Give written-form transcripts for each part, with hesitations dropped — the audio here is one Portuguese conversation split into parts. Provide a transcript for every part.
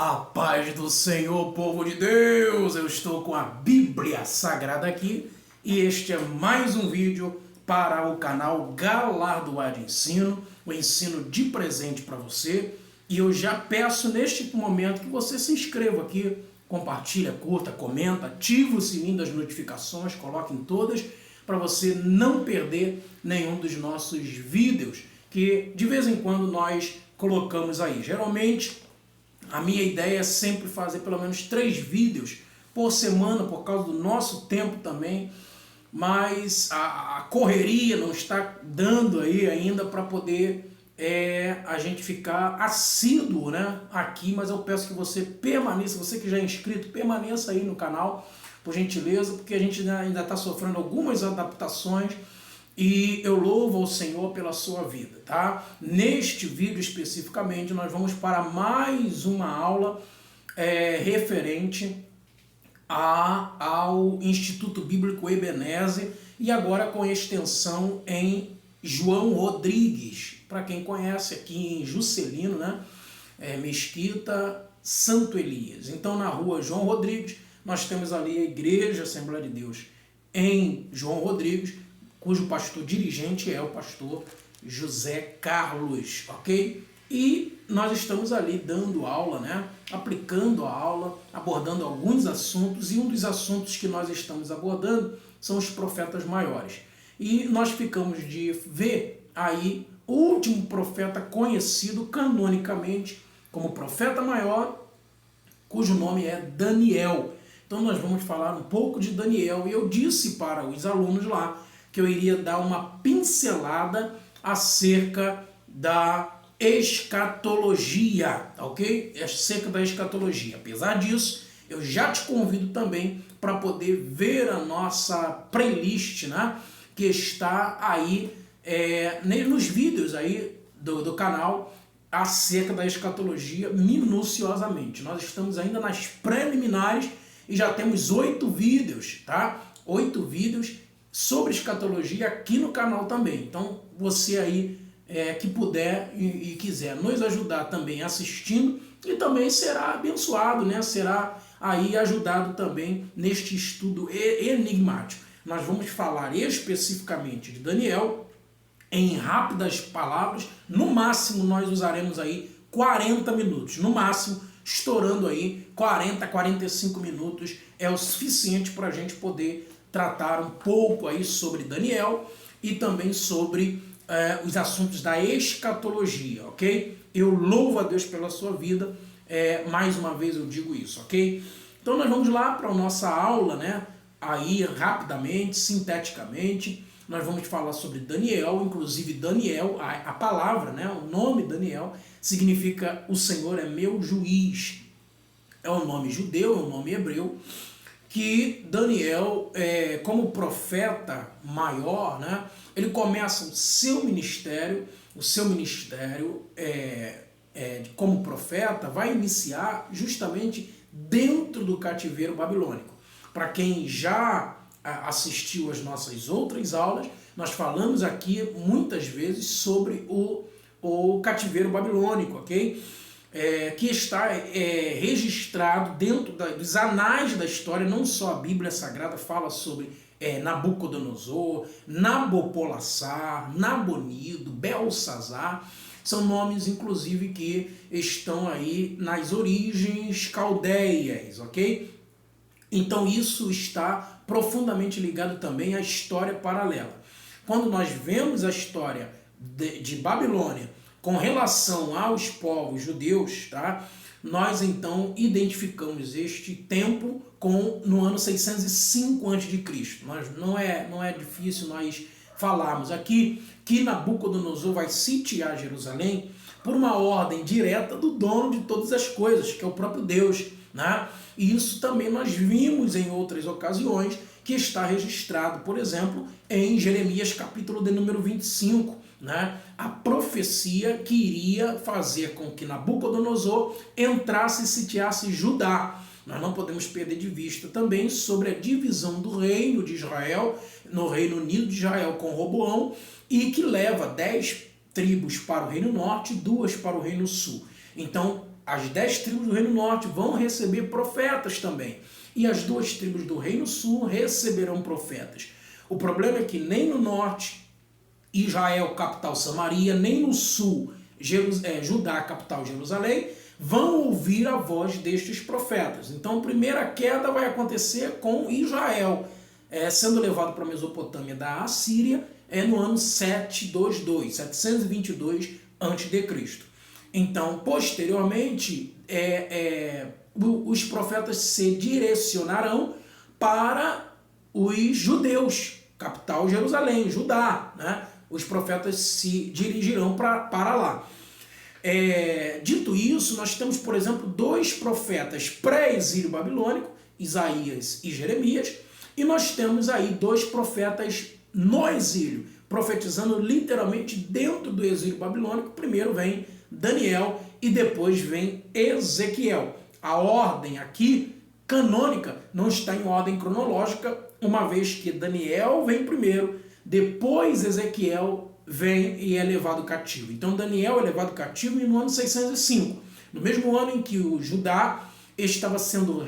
A paz do Senhor, povo de Deus! Eu estou com a Bíblia Sagrada aqui e este é mais um vídeo para o canal Galardoado Ensino, o ensino de presente para você. E eu já peço neste momento que você se inscreva aqui, compartilha, curta, comenta, ativa o sininho das notificações, coloque em todas para você não perder nenhum dos nossos vídeos que de vez em quando nós colocamos aí. Geralmente a minha ideia é sempre fazer pelo menos 3 vídeos por semana, por causa do nosso tempo também, mas a correria não está dando aí ainda para poder a gente ficar assíduo, né, aqui, mas eu peço que você permaneça, você que já é inscrito, permaneça aí no canal, por gentileza, porque a gente ainda está sofrendo algumas adaptações e eu louvo ao Senhor pela sua vida, tá? Neste vídeo especificamente nós vamos para mais uma aula referente ao Instituto Bíblico Ebenezer e agora com extensão em João Rodrigues, para quem conhece aqui em Juscelino, né? Mesquita Santo Elias. Então na rua João Rodrigues nós temos ali a Igreja Assembleia de Deus em João Rodrigues, cujo pastor dirigente é o pastor José Carlos, ok? E nós estamos ali dando aula, né? Aplicando a aula, abordando alguns assuntos, e um dos assuntos que nós estamos abordando são os profetas maiores. E nós ficamos de ver aí o último profeta conhecido canonicamente como profeta maior, cujo nome é Daniel. Então nós vamos falar um pouco de Daniel, e eu disse para os alunos lá que eu iria dar uma pincelada acerca da escatologia, ok? Acerca da escatologia. Apesar disso, eu já te convido também para poder ver a nossa playlist, né? Que está aí nos vídeos aí do canal acerca da escatologia minuciosamente. Nós estamos ainda nas preliminares e já temos 8 vídeos, tá? 8 vídeos sobre escatologia aqui no canal também. Então você aí que puder e quiser nos ajudar também assistindo, e também será abençoado, né? Será aí ajudado também neste estudo enigmático. Nós vamos falar especificamente de Daniel em rápidas palavras. No máximo nós usaremos aí 40 minutos, no máximo, estourando aí 40, 45 minutos é o suficiente para a gente poder tratar um pouco aí sobre Daniel e também sobre os assuntos da escatologia, ok? Eu louvo a Deus pela sua vida, mais uma vez eu digo isso, ok? Então nós vamos lá para a nossa aula, né? Aí rapidamente, sinteticamente, nós vamos falar sobre Daniel, inclusive Daniel, a palavra, né? O nome Daniel significa o Senhor é meu juiz. É um nome judeu, é um nome hebreu, que Daniel, como profeta maior, né, ele começa o seu ministério como profeta vai iniciar justamente dentro do cativeiro babilônico. Para quem já assistiu às nossas outras aulas, nós falamos aqui muitas vezes sobre o cativeiro babilônico, ok? Que está registrado dentro dos anais da história. Não só a Bíblia Sagrada fala sobre Nabucodonosor, Nabopolassar, Nabonido, Belsazar, são nomes inclusive que estão aí nas origens caldeias, ok? Então isso está profundamente ligado também à história paralela. Quando nós vemos a história de Babilônia com relação aos povos judeus, tá? Nós então identificamos este tempo no ano 605 a.C. Não é difícil nós falarmos aqui que Nabucodonosor vai sitiar Jerusalém por uma ordem direta do dono de todas as coisas, que é o próprio Deus, né? E isso também nós vimos em outras ocasiões, que está registrado, por exemplo, em Jeremias capítulo de número 25, né? A profecia que iria fazer com que Nabucodonosor entrasse e sitiasse Judá. Nós não podemos perder de vista também sobre a divisão do reino de Israel, no Reino Unido de Israel com Roboão, e que leva 10 tribos para o Reino Norte e 2 para o Reino Sul. Então, as 10 tribos do Reino Norte vão receber profetas também. E as 2 tribos do Reino Sul receberão profetas. O problema é que nem no norte, Israel, capital Samaria, nem no sul, Judá, capital Jerusalém, vão ouvir a voz destes profetas. Então a primeira queda vai acontecer com Israel, sendo levado para a Mesopotâmia da Assíria, no ano 722 a.C. Então, posteriormente, os profetas se direcionarão para os judeus, capital Jerusalém, Judá, né? Os profetas se dirigirão para lá. Dito isso, nós temos, por exemplo, 2 profetas pré-exílio babilônico, Isaías e Jeremias, e nós temos aí 2 profetas no exílio, profetizando literalmente dentro do exílio babilônico. Primeiro vem Daniel e depois vem Ezequiel. A ordem aqui, canônica, não está em ordem cronológica, uma vez que Daniel vem primeiro, depois Ezequiel vem e é levado cativo. Então Daniel é levado cativo no ano 605, no mesmo ano em que o Judá estava sendo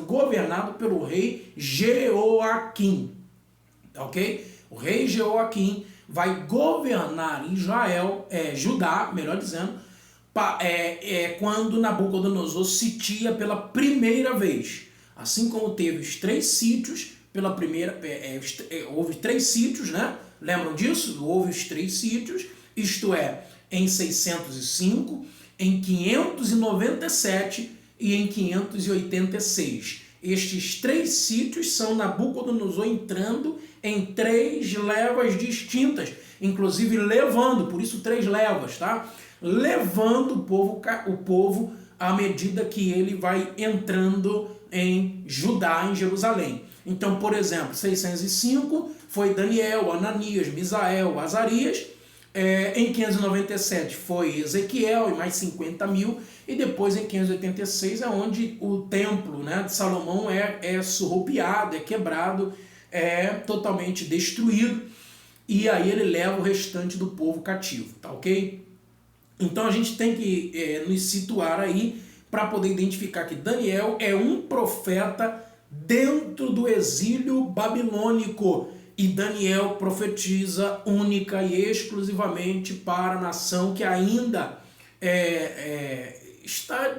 governado pelo rei Jeoaquim. Ok? O rei Jeoaquim vai governar Israel, Judá, melhor dizendo, quando Nabucodonosor sitia pela primeira vez. Assim como teve os 3 sítios, houve 3 sítios, né? Lembram disso? Houve os 3 sítios, isto é, em 605, em 597 e em 586. Estes 3 sítios são Nabucodonosor entrando em 3 levas distintas, inclusive levando, por isso 3 levas, tá? Levando o povo à medida que ele vai entrando em Judá, em Jerusalém. Então, por exemplo, 605 foi Daniel, Ananias, Misael, Azarias. Em 597 foi Ezequiel e mais 50 mil. E depois, em 586, é onde o templo, né, de Salomão é surrupiado, é quebrado, é totalmente destruído. E aí ele leva o restante do povo cativo, tá ok? Então a gente tem que nos situar aí para poder identificar que Daniel é um profeta dentro do exílio babilônico. E Daniel profetiza única e exclusivamente para a nação que ainda está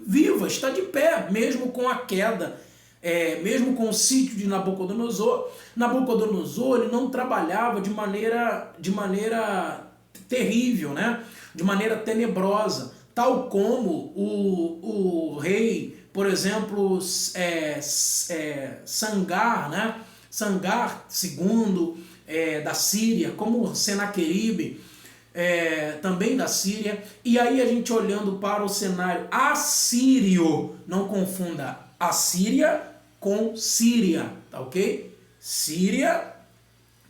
viva, está de pé, mesmo com a queda, mesmo com o sítio de Nabucodonosor. Nabucodonosor ele não trabalhava de maneira terrível, né? De maneira tenebrosa, tal como o rei, por exemplo, Sangar, né? Sangar II da Síria, como Senaqueribe, também da Síria. E aí a gente olhando para o cenário assírio, não confunda Assíria com Síria, tá ok? Síria,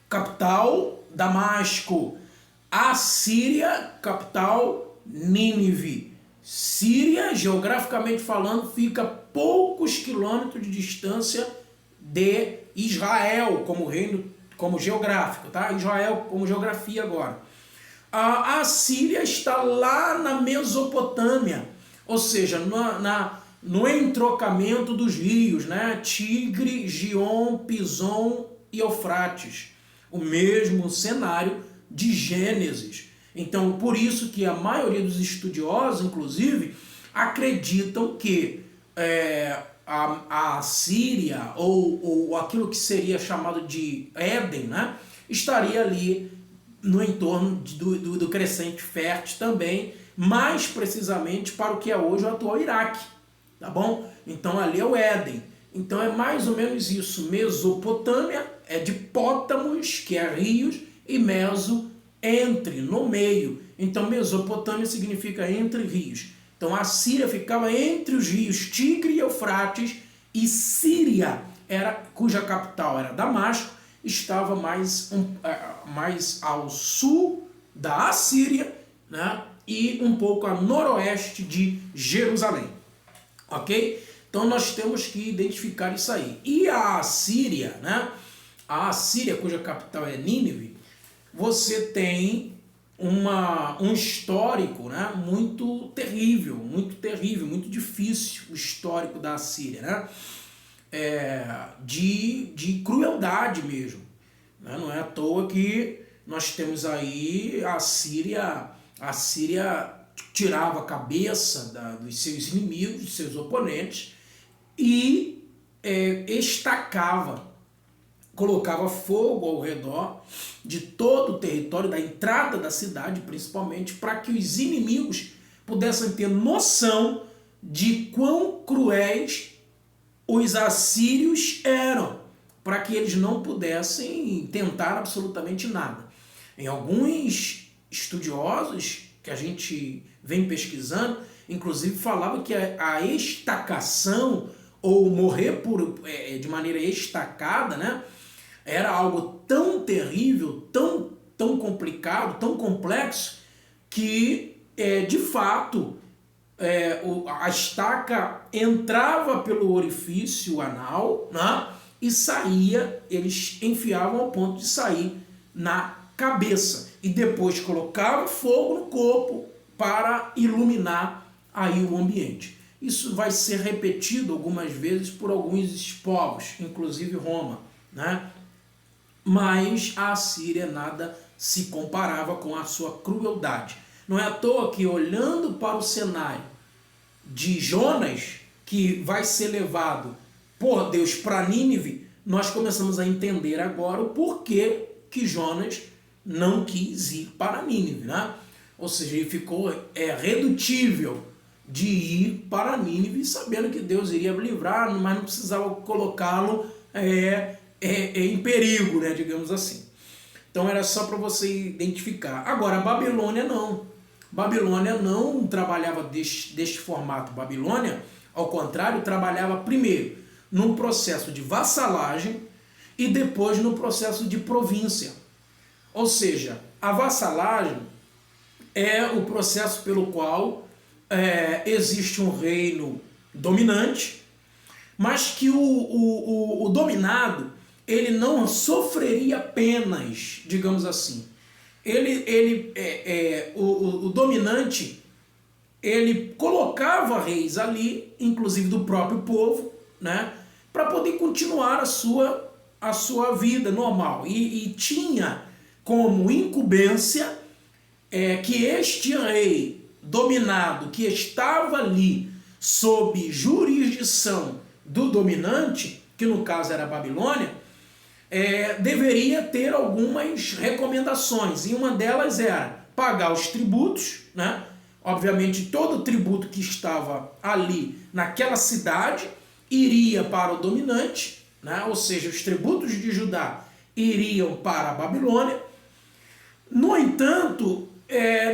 capital Damasco. Assíria, capital Nínive. Síria, geograficamente falando, fica a poucos quilômetros de distância de Israel como reino, como geográfico, tá? Israel como geografia agora. A Síria está lá na Mesopotâmia, ou seja, no entrocamento dos rios, né? Tigre, Gion, Pison e Eufrates. O mesmo cenário de Gênesis. Então, por isso que a maioria dos estudiosos, inclusive, acreditam que a Síria, ou aquilo que seria chamado de Éden, né, estaria ali no entorno do crescente fértil também, mais precisamente para o que é hoje o atual Iraque, tá bom? Então ali é o Éden. Então é mais ou menos isso. Mesopotâmia é de pótamos, que é rios, e meso, entre, no meio. Então Mesopotâmia significa entre rios. Então a Síria ficava entre os rios Tigre e Eufrates, e Síria, cuja capital era Damasco, estava mais ao sul da Assíria, né, e um pouco a noroeste de Jerusalém. Ok? Então nós temos que identificar isso aí. E a Assíria, né, a Assíria, cuja capital é Nínive, você tem um histórico, né, muito terrível, muito difícil, o histórico da Assíria, né? De crueldade mesmo, né? Não é à toa que nós temos aí a Síria tirava a cabeça dos seus inimigos, dos seus oponentes, e colocava fogo ao redor de todo o território, da entrada da cidade principalmente, para que os inimigos pudessem ter noção de quão cruéis os assírios eram, para que eles não pudessem tentar absolutamente nada. Em alguns estudiosos que a gente vem pesquisando, inclusive falava que a estacação, ou morrer de maneira estacada, né, era algo tão terrível, tão complicado, tão complexo, que de fato a estaca entrava pelo orifício anal, né, e saía, eles enfiavam ao ponto de sair na cabeça, e depois colocava fogo no corpo para iluminar aí o ambiente. Isso vai ser repetido algumas vezes por alguns povos, inclusive Roma, né? Mas a Assíria nada se comparava com a sua crueldade. Não é à toa que, olhando para o cenário de Jonas, que vai ser levado por Deus para Nínive, nós começamos a entender agora o porquê que Jonas não quis ir para Nínive, né? Ou seja, ele ficou redutível de ir para Nínive, sabendo que Deus iria livrar, mas não precisava colocá-lo em perigo, né, digamos assim. Então era só para você identificar. Agora, a Babilônia não. Babilônia não trabalhava deste formato. Babilônia, ao contrário, trabalhava primeiro num processo de vassalagem e depois no processo de província. Ou seja, a vassalagem é o processo pelo qual existe um reino dominante, mas que o dominado ele não sofreria penas, digamos assim. O dominante ele colocava reis ali, inclusive do próprio povo, né, para poder continuar a sua vida normal. E tinha como incumbência que este rei dominado, que estava ali sob jurisdição do dominante, que no caso era a Babilônia, deveria ter algumas recomendações, e uma delas era pagar os tributos, né? Obviamente todo o tributo que estava ali naquela cidade iria para o dominante, né? Ou seja, os tributos de Judá iriam para a Babilônia. No entanto,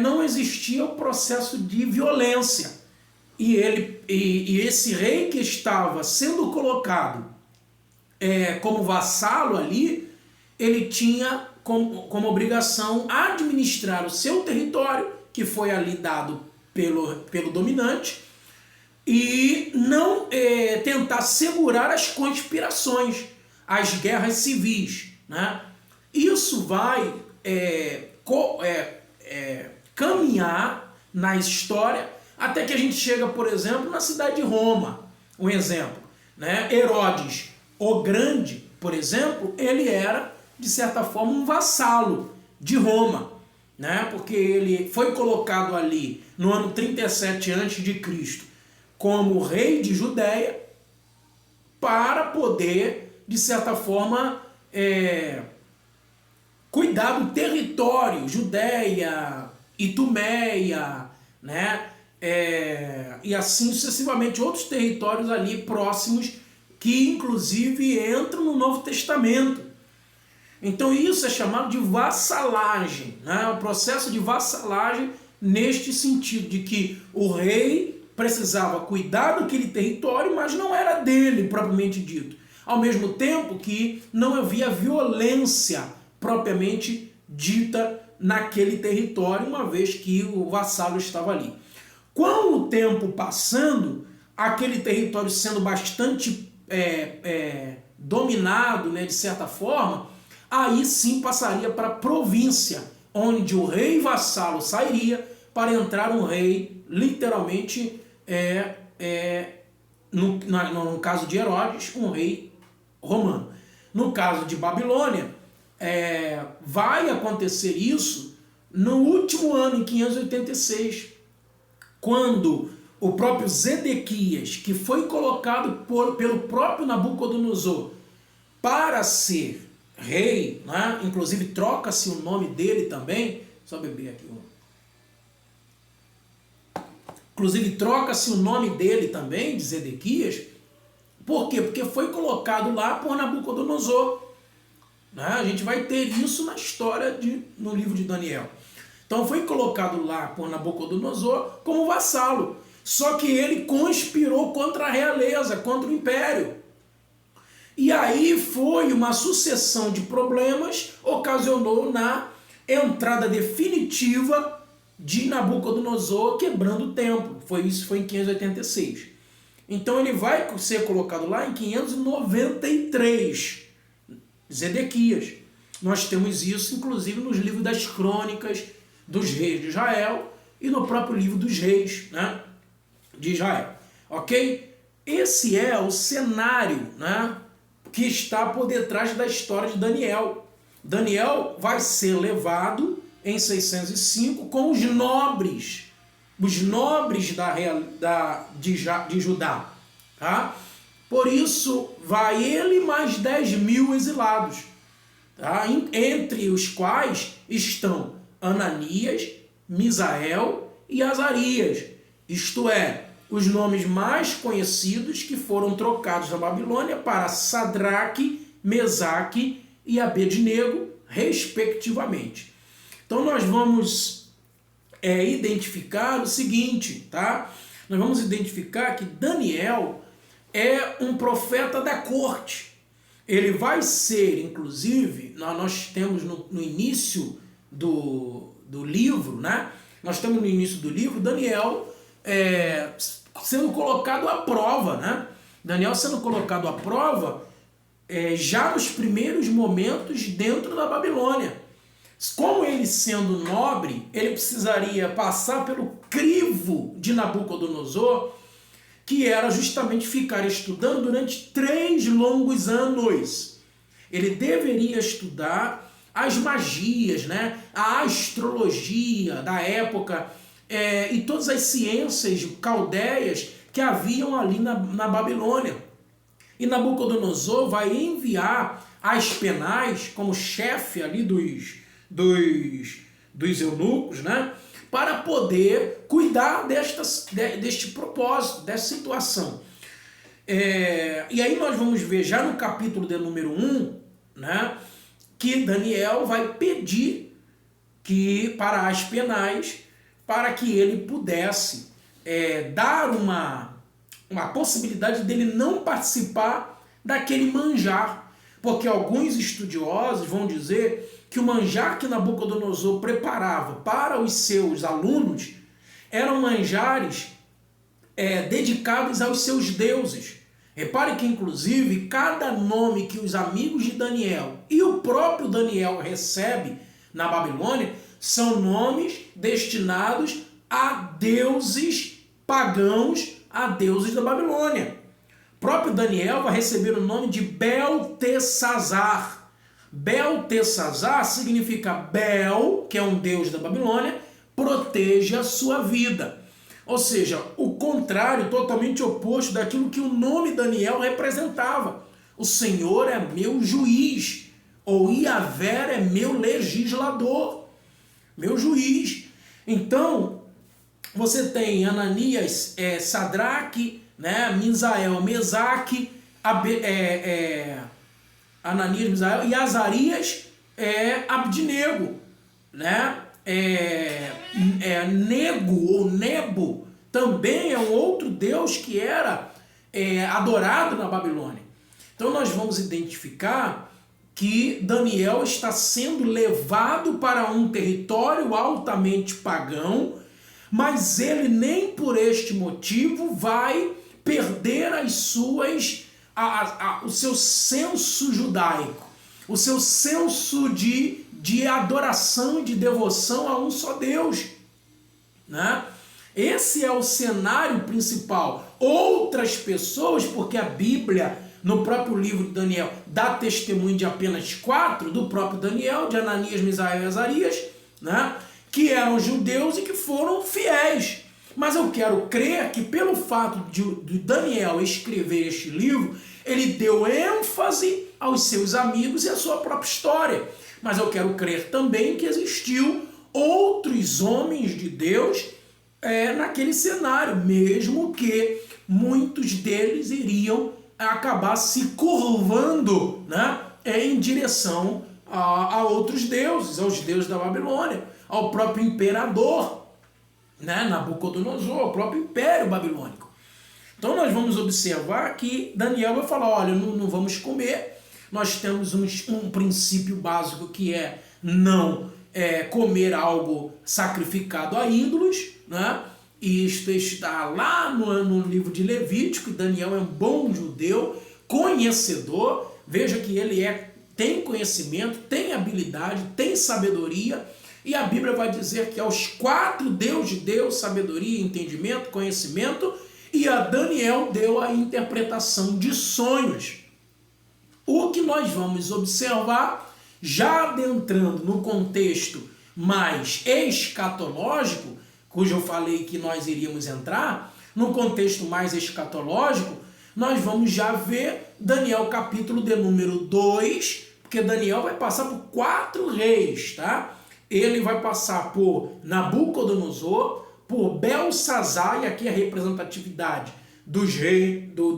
não existia o processo de violência, e esse rei que estava sendo colocado como vassalo ali, ele tinha como obrigação administrar o seu território, que foi ali dado pelo dominante, e não tentar segurar as conspirações, as guerras civis, né? Isso vai caminhar na história até que a gente chega, por exemplo, na cidade de Roma. Um exemplo, né? Herodes o Grande, por exemplo, ele era, de certa forma, um vassalo de Roma, né? Porque ele foi colocado ali no ano 37 a.C. como rei de Judéia para poder, de certa forma, cuidar do território, Judéia, Itumeia, né? E assim sucessivamente outros territórios ali próximos que inclusive entram no Novo Testamento. Então isso é chamado de vassalagem, né? O processo de vassalagem neste sentido de que o rei precisava cuidar daquele território, mas não era dele propriamente dito. Ao mesmo tempo que não havia violência propriamente dita naquele território, uma vez que o vassalo estava ali. Com o tempo passando, aquele território sendo bastante dominado, né, de certa forma, aí sim passaria para a província, onde o rei vassalo sairia para entrar um rei, literalmente, no caso de Herodes, um rei romano. No caso de Babilônia, vai acontecer isso no último ano, em 586, quando o próprio Zedequias, que foi colocado pelo próprio Nabucodonosor para ser rei, né? Inclusive troca-se o nome dele também, só beber aqui. Inclusive troca-se o nome dele também, de Zedequias. Por quê? Porque foi colocado lá por Nabucodonosor. Né? A gente vai ter isso na história, no livro de Daniel. Então foi colocado lá por Nabucodonosor como vassalo. Só que ele conspirou contra a realeza, contra o império. E aí foi uma sucessão de problemas, ocasionou na entrada definitiva de Nabucodonosor quebrando o templo. Isso foi em 586. Então ele vai ser colocado lá em 593, Zedequias. Nós temos isso, inclusive, nos livros das crônicas dos reis de Israel e no próprio livro dos reis, né, de Israel. Ok? Esse é o cenário, né, que está por detrás da história de Daniel. Daniel vai ser levado em 605 com os nobres de Judá. Tá? Por isso, vai ele mais 10.000 exilados, tá? Entre os quais estão Ananias, Misael e Azarias, isto é, os nomes mais conhecidos que foram trocados na Babilônia para Sadraque, Mesaque e Abednego, respectivamente. Então nós vamos identificar o seguinte, tá? Nós vamos identificar que Daniel é um profeta da corte. Ele vai ser, inclusive, nós temos no início do livro, né? Nós temos no início do livro Daniel sendo colocado à prova, né? Daniel sendo colocado à prova já nos primeiros momentos dentro da Babilônia. Como ele sendo nobre, ele precisaria passar pelo crivo de Nabucodonosor, que era justamente ficar estudando durante 3 longos anos. Ele deveria estudar as magias, né? A astrologia da época e todas as ciências caldeias que haviam ali na Babilônia. E Nabucodonosor vai enviar Aspenaz como chefe ali dos eunucos, né, para poder cuidar deste propósito, dessa situação. E aí nós vamos ver já no capítulo de número 1, né, que Daniel vai pedir para Aspenaz, para que ele pudesse dar uma possibilidade dele não participar daquele manjar, porque alguns estudiosos vão dizer que o manjar que Nabucodonosor preparava para os seus alunos eram manjares dedicados aos seus deuses. Repare que, inclusive, cada nome que os amigos de Daniel e o próprio Daniel recebe na Babilônia são nomes destinados a deuses pagãos, a deuses da Babilônia. O próprio Daniel vai receber o nome de Beltesazar. Beltesazar significa Bel, que é um deus da Babilônia, proteja a sua vida. Ou seja, o contrário, totalmente oposto daquilo que o nome Daniel representava. O Senhor é meu juiz, ou Iavé é meu legislador, meu juiz. Então, você tem Ananias, Sadraque, né, Misael, Mesaque, Ananias, Misael e Azarias, Abednego, né? Nego ou Nebo também é um outro deus que era adorado na Babilônia. Então nós vamos identificar que Daniel está sendo levado para um território altamente pagão, mas ele nem por este motivo vai perder o seu senso judaico. o seu senso de adoração e de devoção a um só Deus, né? Esse é o cenário principal. Outras pessoas, porque a Bíblia, no próprio livro de Daniel, dá testemunho de apenas 4, do próprio Daniel, de Ananias, Misael e Azarias, né? Que eram judeus e que foram fiéis. Mas eu quero crer que pelo fato de Daniel escrever este livro, ele deu ênfase aos seus amigos e à sua própria história. Mas eu quero crer também que existiu outros homens de Deus naquele cenário, mesmo que muitos deles iriam acabar se curvando, né, em direção a outros deuses, aos deuses da Babilônia, ao próprio imperador, né, Nabucodonosor, ao próprio império babilônico. Então nós vamos observar que Daniel vai falar, olha, não vamos comer, nós temos um princípio básico que é não comer algo sacrificado a ídolos, né? E isto está lá no livro de Levítico. Daniel é um bom judeu, conhecedor, veja que ele tem conhecimento, tem habilidade, tem sabedoria, e a Bíblia vai dizer que aos 4 Deus de Deus, sabedoria, entendimento, conhecimento, e a Daniel deu a interpretação de sonhos. O que nós vamos observar, já adentrando no contexto mais escatológico, cujo eu falei que nós iríamos entrar, no contexto mais escatológico, nós vamos já ver Daniel capítulo de número 2, porque Daniel vai passar por 4 reis, tá? Ele vai passar por Nabucodonosor, por Belsazar, e aqui a representatividade do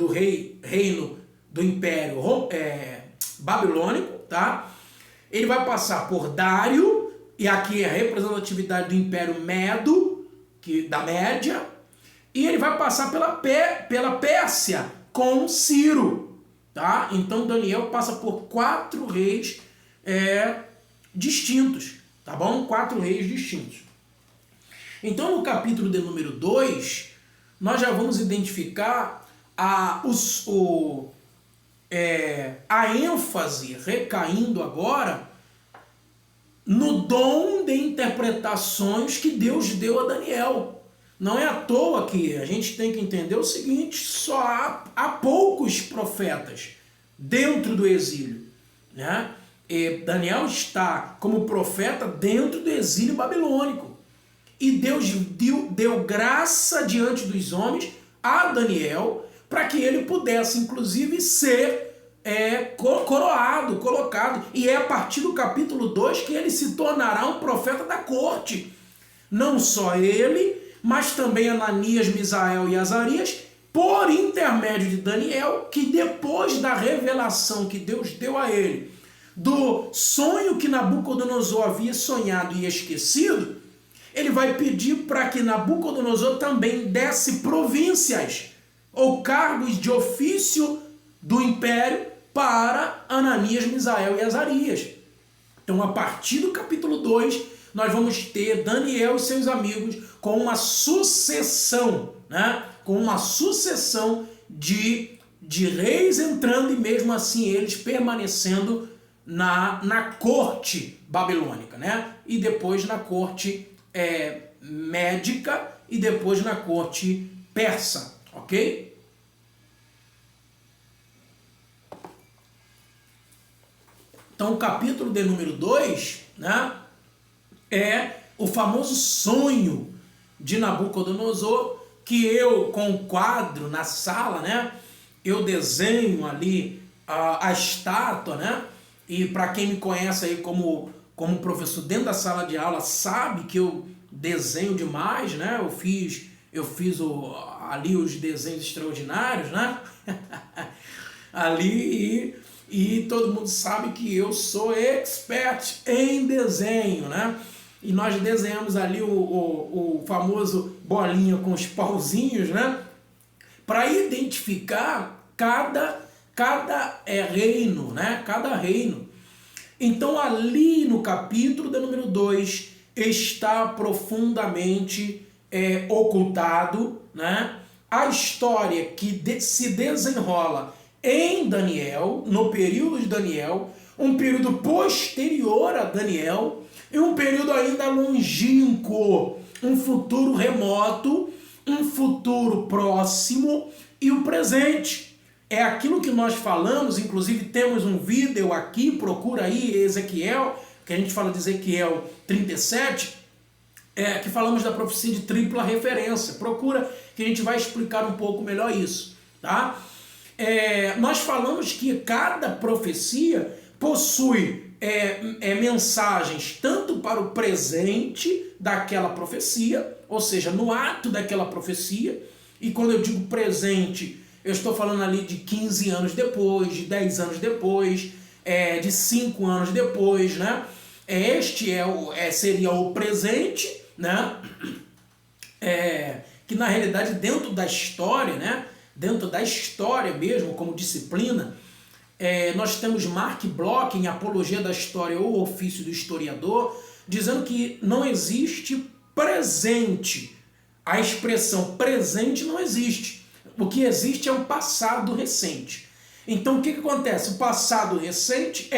reino do Império Babilônico, tá? Ele vai passar por Dário, e aqui a representatividade do Império Medo, da Média, e ele vai passar pela Pérsia com Ciro, tá? Então Daniel passa por 4 reis distintos, tá bom? 4 reis distintos. Então no capítulo de número 2, nós já vamos identificar a ênfase recaindo agora no dom de interpretações que Deus deu a Daniel. Não é à toa que a gente tem que entender o seguinte, só há poucos profetas dentro do exílio, né? E Daniel está como profeta dentro do exílio babilônico. E Deus deu graça diante dos homens a Daniel para que ele pudesse, inclusive, ser coroado, colocado. E é a partir do capítulo 2 que ele se tornará um profeta da corte. Não só ele, mas também Ananias, Misael e Azarias, por intermédio de Daniel, que depois da revelação que Deus deu a ele, do sonho que Nabucodonosor havia sonhado e esquecido, ele vai pedir para que Nabucodonosor também desse províncias ou cargos de ofício do império para Ananias, Misael e Azarias. Então, a partir do capítulo 2, nós vamos ter Daniel e seus amigos com uma sucessão, né? Com uma sucessão de reis entrando e mesmo assim eles permanecendo na corte babilônica, né? E depois na corte médica e depois na corte persa, ok? Então, o capítulo de número 2, né, é o famoso sonho de Nabucodonosor, que eu, com o quadro na sala, né, eu desenho ali a estátua, né, e para quem me conhece aí como professor dentro da sala de aula, sabe que eu desenho demais, né, eu fiz ali os desenhos extraordinários, né, ali e todo mundo sabe que eu sou expert em desenho, né? E nós desenhamos ali o famoso bolinha com os pauzinhos, né? Para identificar cada reino, né? Cada reino. Então ali no capítulo de número 2 está profundamente ocultado, né? A história que se desenrola em Daniel, no período de Daniel, um período posterior a Daniel e um período ainda longínquo, um futuro remoto, um futuro próximo e o presente. É aquilo que nós falamos, inclusive temos um vídeo aqui, procura aí Ezequiel, que a gente fala de Ezequiel 37, que falamos da profecia de tripla referência. Procura que a gente vai explicar um pouco melhor isso, tá? Nós falamos que cada profecia possui mensagens tanto para o presente daquela profecia, ou seja, no ato daquela profecia, e quando eu digo presente, eu estou falando ali de 15 anos depois, de 10 anos depois, de 5 anos depois, né? Este seria o presente, né? Que na realidade dentro da história, né? Dentro da história mesmo, como disciplina, nós temos Mark Bloch, em Apologia da História ou Ofício do Historiador, dizendo que não existe presente. A expressão presente não existe. O que existe é um passado recente. Então o que acontece? O passado recente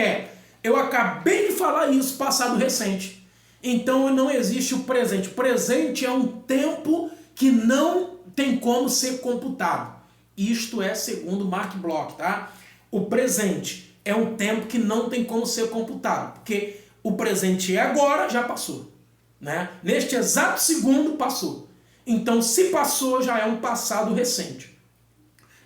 eu acabei de falar isso, passado recente. Então não existe o presente. O presente é um tempo que não tem como ser computado. Isto é segundo Mark Bloch, tá? O presente é um tempo que não tem como ser computado, porque o presente é agora, já passou, né? Neste exato segundo passou. Então, se passou, já é um passado recente.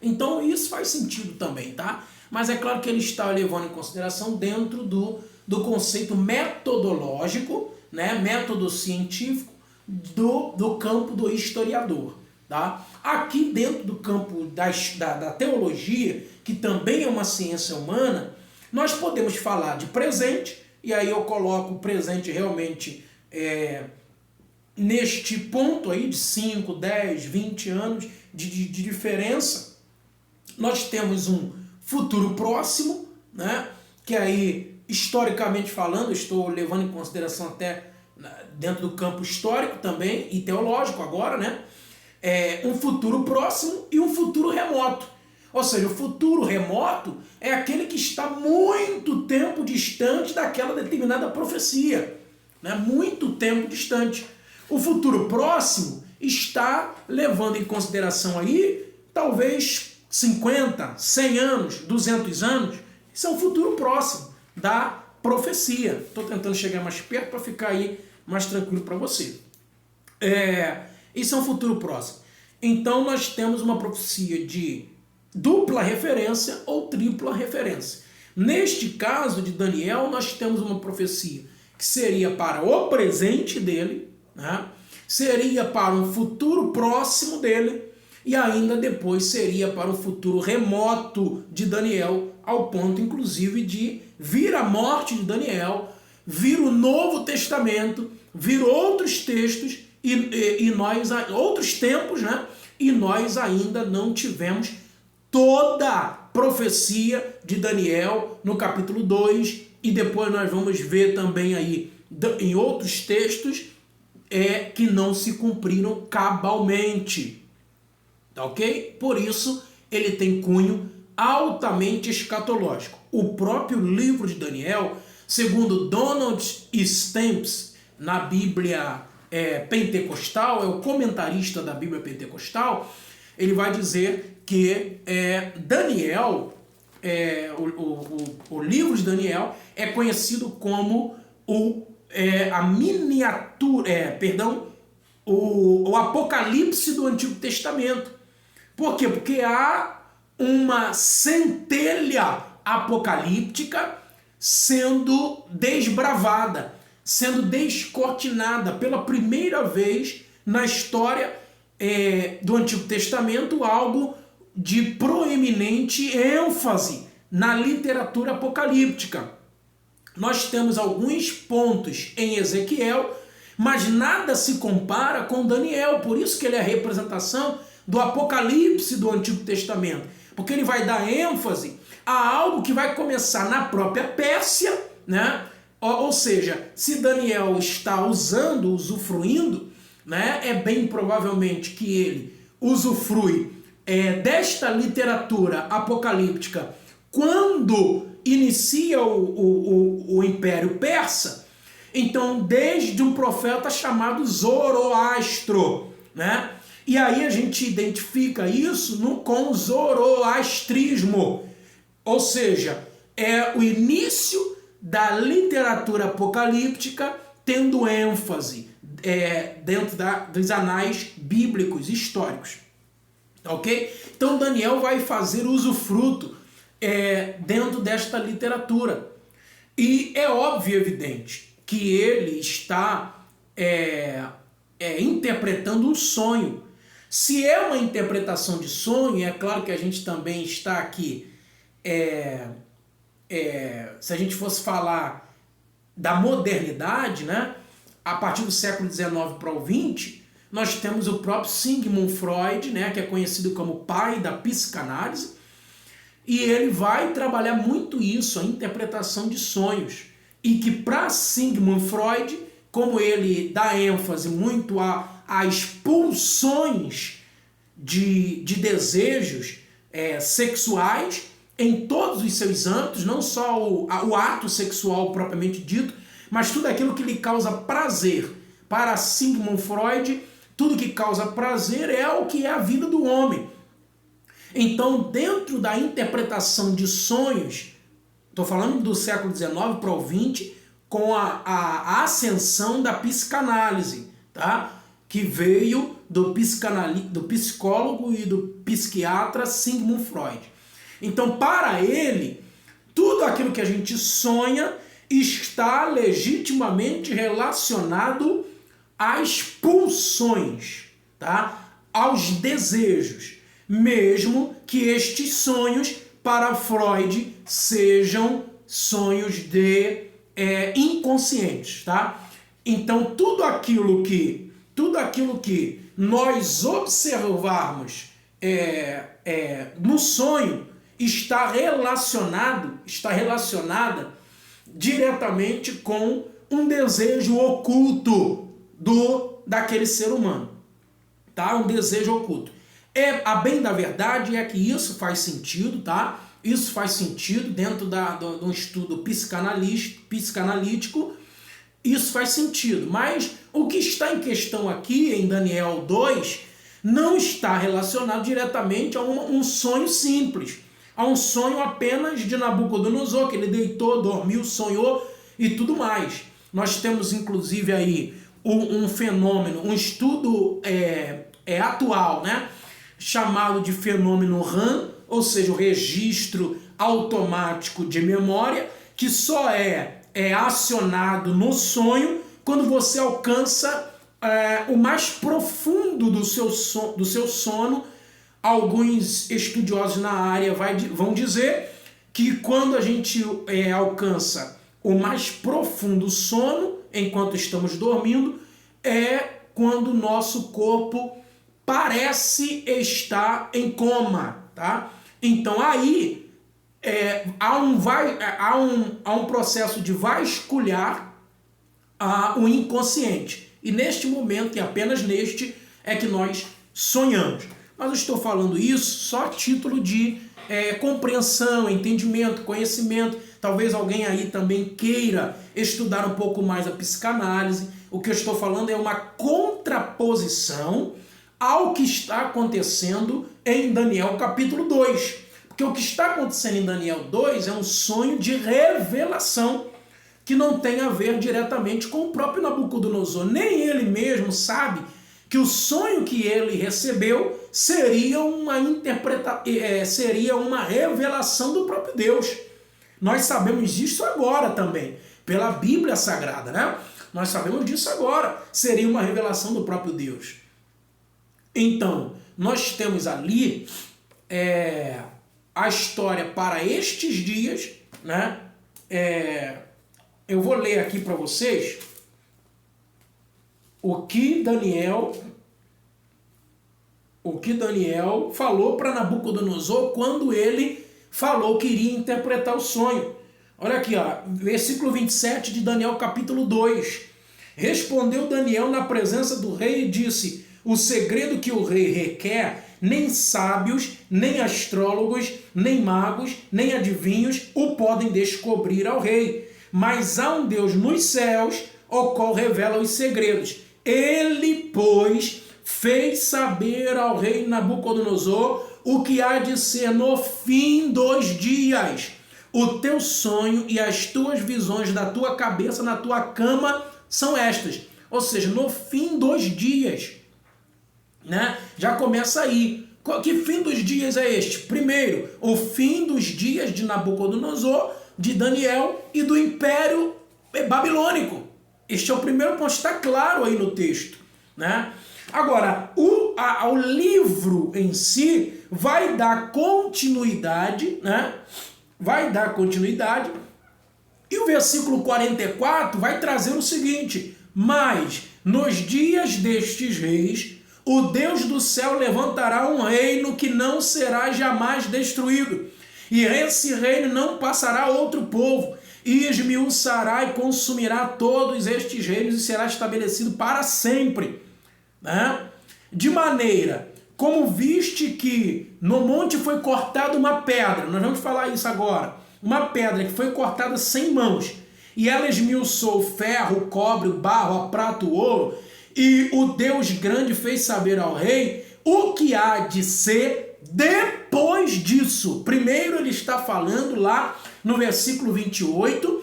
Então, isso faz sentido também, tá? Mas é claro que ele está levando em consideração dentro do conceito metodológico, né? Método científico do campo do historiador, tá? Aqui dentro do campo da teologia, que também é uma ciência humana, nós podemos falar de presente, e aí eu coloco o presente realmente neste ponto aí de 5, 10, 20 anos de diferença. Nós temos um futuro próximo, né? Que aí, historicamente falando, estou levando em consideração até dentro do campo histórico também, e teológico agora, né? Um futuro próximo e um futuro remoto. Ou seja, o futuro remoto é aquele que está muito tempo distante daquela determinada profecia, né? Muito tempo distante. O futuro próximo está levando em consideração aí, talvez 50, 100 anos, 200 anos. Isso é um futuro próximo da profecia. Estou tentando chegar mais perto para ficar aí mais tranquilo para você. Isso é um futuro próximo. Então nós temos uma profecia de dupla referência ou tripla referência. Neste caso de Daniel, nós temos uma profecia que seria para o presente dele, né? Seria para um futuro próximo dele e ainda depois seria para um futuro remoto de Daniel, ao ponto inclusive de vir a morte de Daniel, vir o Novo Testamento, vir outros textos e nós, outros tempos, né? E nós ainda não tivemos toda a profecia de Daniel no capítulo 2, e depois nós vamos ver também aí em outros textos que não se cumpriram cabalmente, tá ok? Por isso ele tem cunho altamente escatológico. O próprio livro de Daniel, segundo Donald Stamps, na Bíblia pentecostal, é o comentarista da Bíblia pentecostal, ele vai dizer que Daniel, o livro de Daniel é conhecido como a miniatura, o Apocalipse do Antigo Testamento. Por quê? Porque há uma centelha apocalíptica sendo desbravada, sendo descortinada pela primeira vez na história do Antigo Testamento, algo de proeminente ênfase na literatura apocalíptica. Nós temos alguns pontos em Ezequiel, mas nada se compara com Daniel, por isso que ele é a representação do Apocalipse do Antigo Testamento, porque ele vai dar ênfase a algo que vai começar na própria Pérsia, né? Ou seja, se Daniel está usufruindo, né, é bem provavelmente que ele usufrui desta literatura apocalíptica quando inicia o Império Persa, então desde um profeta chamado Zoroastro, né? E aí a gente identifica isso com o zoroastrismo, ou seja, é o início da literatura apocalíptica tendo ênfase dentro dos anais bíblicos históricos, ok? Então Daniel vai fazer usufruto dentro desta literatura, e é óbvio e evidente que ele está interpretando um sonho. Se é uma interpretação de sonho, é claro que a gente também está aqui, se a gente fosse falar da modernidade, né, a partir do século XIX para o XX, nós temos o próprio Sigmund Freud, né, que é conhecido como pai da psicanálise, e ele vai trabalhar muito isso, a interpretação de sonhos. E que para Sigmund Freud, como ele dá ênfase muito às pulsões de desejos sexuais em todos os seus âmbitos, não só o ato sexual propriamente dito, mas tudo aquilo que lhe causa prazer. Para Sigmund Freud, tudo que causa prazer é o que é a vida do homem. Então, dentro da interpretação de sonhos, estou falando do século XIX para o XX, com a ascensão da psicanálise, tá? Que veio do psicólogo e do psiquiatra Sigmund Freud. Então, para ele, tudo aquilo que a gente sonha está legitimamente relacionado às pulsões, tá? Aos desejos, mesmo que estes sonhos, para Freud, sejam sonhos inconscientes, tá? Então, tudo aquilo que nós observarmos no sonho está relacionada diretamente com um desejo oculto daquele ser humano, tá? Um desejo oculto. A bem da verdade é que isso faz sentido, tá? Isso faz sentido dentro de um estudo psicanalítico, isso faz sentido. Mas o que está em questão aqui em Daniel 2 não está relacionado diretamente a um sonho simples, a um sonho apenas de Nabucodonosor, que ele deitou, dormiu, sonhou e tudo mais. Nós temos inclusive aí um fenômeno, um estudo atual, né? Chamado de fenômeno RAM, ou seja, o registro automático de memória, que só é acionado no sonho quando você alcança o mais profundo do seu sono. Alguns estudiosos na área vão dizer que quando a gente alcança o mais profundo sono, enquanto estamos dormindo, é quando o nosso corpo parece estar em coma, tá? Então aí há um processo de vasculhar o inconsciente. E neste momento, e apenas neste, é que nós sonhamos. Mas eu estou falando isso só a título de compreensão, entendimento, conhecimento. Talvez alguém aí também queira estudar um pouco mais a psicanálise. O que eu estou falando é uma contraposição ao que está acontecendo em Daniel capítulo 2. Porque o que está acontecendo em Daniel 2 é um sonho de revelação que não tem a ver diretamente com o próprio Nabucodonosor. Nem ele mesmo sabe que o sonho que ele recebeu seria uma revelação do próprio Deus. Nós sabemos disso agora também, pela Bíblia Sagrada, né? Nós sabemos disso agora. Seria uma revelação do próprio Deus. Então, nós temos ali a história para estes dias, né? Eu vou ler aqui para vocês o que Daniel falou para Nabucodonosor quando ele falou que iria interpretar o sonho. Olha aqui, ó, versículo 27 de Daniel capítulo 2. Respondeu Daniel na presença do rei e disse: o segredo que o rei requer nem sábios, nem astrólogos, nem magos, nem adivinhos o podem descobrir ao rei. Mas há um Deus nos céus, o qual revela os segredos. Ele, pois, fez saber ao rei Nabucodonosor o que há de ser no fim dos dias. O teu sonho e as tuas visões da tua cabeça na tua cama são estas. Ou seja, no fim dos dias, né? Já começa aí. Que fim dos dias é este? Primeiro, o fim dos dias de Nabucodonosor, de Daniel e do Império Babilônico. Este é o primeiro ponto, está claro aí no texto, né? Agora, o livro em si vai dar continuidade, né? Vai dar continuidade, e o versículo 44 vai trazer o seguinte: mas nos dias destes reis, o Deus do céu levantará um reino que não será jamais destruído, e esse reino não passará a outro povo, e esmiuçará e consumirá todos estes reinos e será estabelecido para sempre, né? De maneira como viste que no monte foi cortada uma pedra, nós vamos falar isso agora, uma pedra que foi cortada sem mãos, e ela esmiuçou o ferro, o cobre, o barro, a prata, o ouro, e o Deus grande fez saber ao rei o que há de ser depois disso. Primeiro ele está falando lá no versículo 28,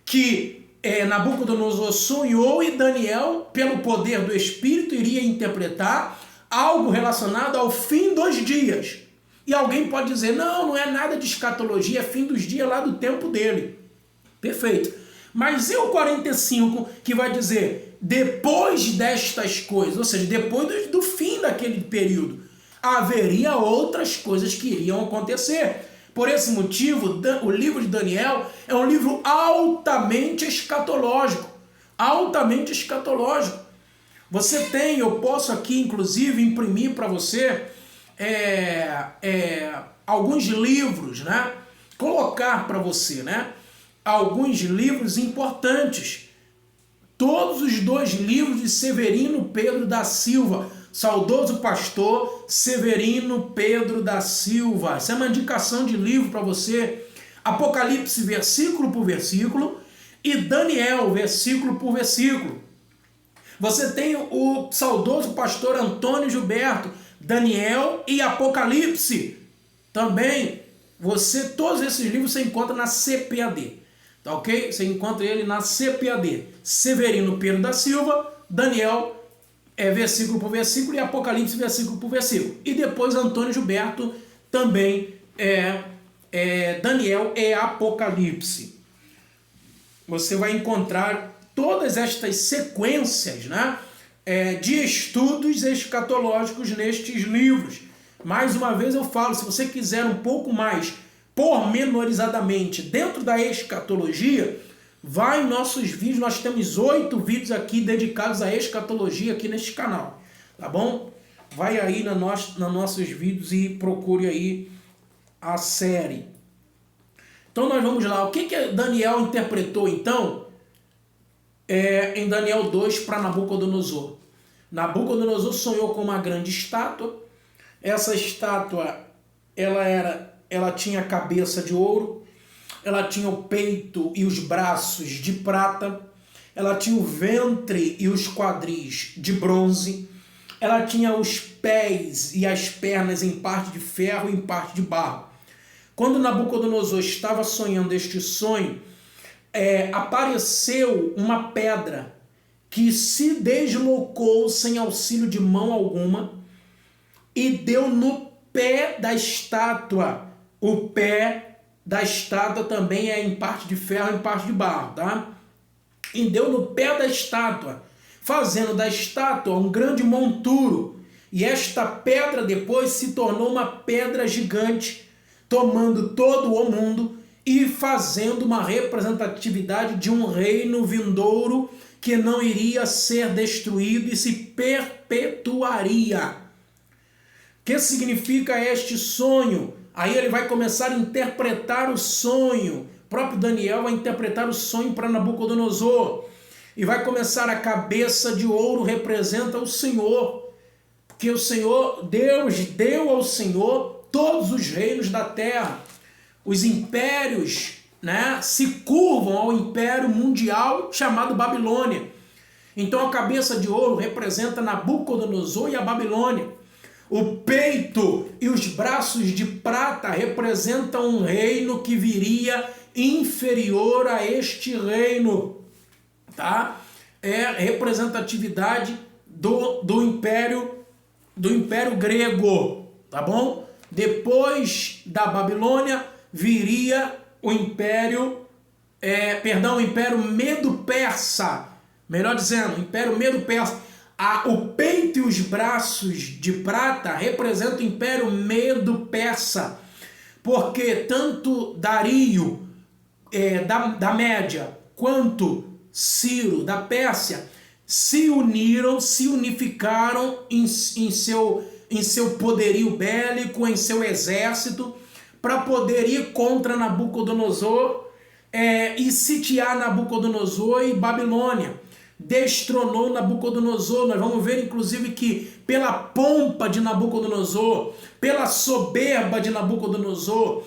que Nabucodonosor sonhou e Daniel, pelo poder do Espírito, iria interpretar algo relacionado ao fim dos dias. E alguém pode dizer, não é nada de escatologia, é fim dos dias lá do tempo dele. Perfeito. Mas e o 45 que vai dizer, depois destas coisas, ou seja, depois do fim daquele período, haveria outras coisas que iriam acontecer. Por esse motivo, o livro de Daniel é um livro altamente escatológico. Altamente escatológico. Você tem, eu posso aqui inclusive imprimir para você alguns livros, né? Colocar para você, né? Alguns livros importantes. Todos os 2 livros de Severino Pedro da Silva, saudoso pastor Severino Pedro da Silva. Essa é uma indicação de livro para você. Apocalipse, versículo por versículo, e Daniel, versículo por versículo. Você tem o saudoso pastor Antônio Gilberto, Daniel e Apocalipse. Também, todos esses livros você encontra na CPAD. Tá ok? Você encontra ele na CPAD. Severino Pedro da Silva, Daniel versículo por versículo e Apocalipse versículo por versículo. E depois Antônio Gilberto também Daniel e Apocalipse. Você vai encontrar todas estas sequências, né, de estudos escatológicos nestes livros. Mais uma vez eu falo, se você quiser um pouco mais pormenorizadamente dentro da escatologia, vai em nossos vídeos, nós temos 8 vídeos aqui dedicados à escatologia aqui neste canal, tá bom? Vai aí nos nossos vídeos e procure aí a série. Então nós vamos lá, o que Daniel interpretou então em Daniel 2 para Nabucodonosor? Nabucodonosor sonhou com uma grande estátua. Essa estátua ela tinha a cabeça de ouro, ela tinha o peito e os braços de prata, ela tinha o ventre e os quadris de bronze, ela tinha os pés e as pernas em parte de ferro e em parte de barro. Quando Nabucodonosor estava sonhando este sonho, apareceu uma pedra que se deslocou sem auxílio de mão alguma e deu no pé da estátua. O pé da estátua também é em parte de ferro e em parte de barro, tá? E deu no pé da estátua, fazendo da estátua um grande monturo. E esta pedra depois se tornou uma pedra gigante, tomando todo o mundo e fazendo uma representatividade de um reino vindouro que não iria ser destruído e se perpetuaria. O que significa este sonho? Aí ele vai começar a interpretar o sonho. O próprio Daniel vai interpretar o sonho para Nabucodonosor. E vai começar: a cabeça de ouro representa o Senhor. que o Senhor, Deus deu ao Senhor todos os reinos da terra. Os impérios, né, se curvam ao império mundial chamado Babilônia. Então a cabeça de ouro representa Nabucodonosor e a Babilônia. O peito e os braços de prata representam um reino que viria inferior a este reino, tá? É representatividade do império grego, tá bom? Depois da Babilônia viria o império Medo-Persa, melhor dizendo, o império Medo-Persa. O peito e os braços de prata representam o império Medo-Persa, porque tanto Dario da Média quanto Ciro da Pérsia se unificaram em seu poderio bélico, em seu exército, para poder ir contra Nabucodonosor e sitiar Nabucodonosor e Babilônia. Destronou Nabucodonosor. Nós vamos ver inclusive que pela pompa de Nabucodonosor, pela soberba de Nabucodonosor,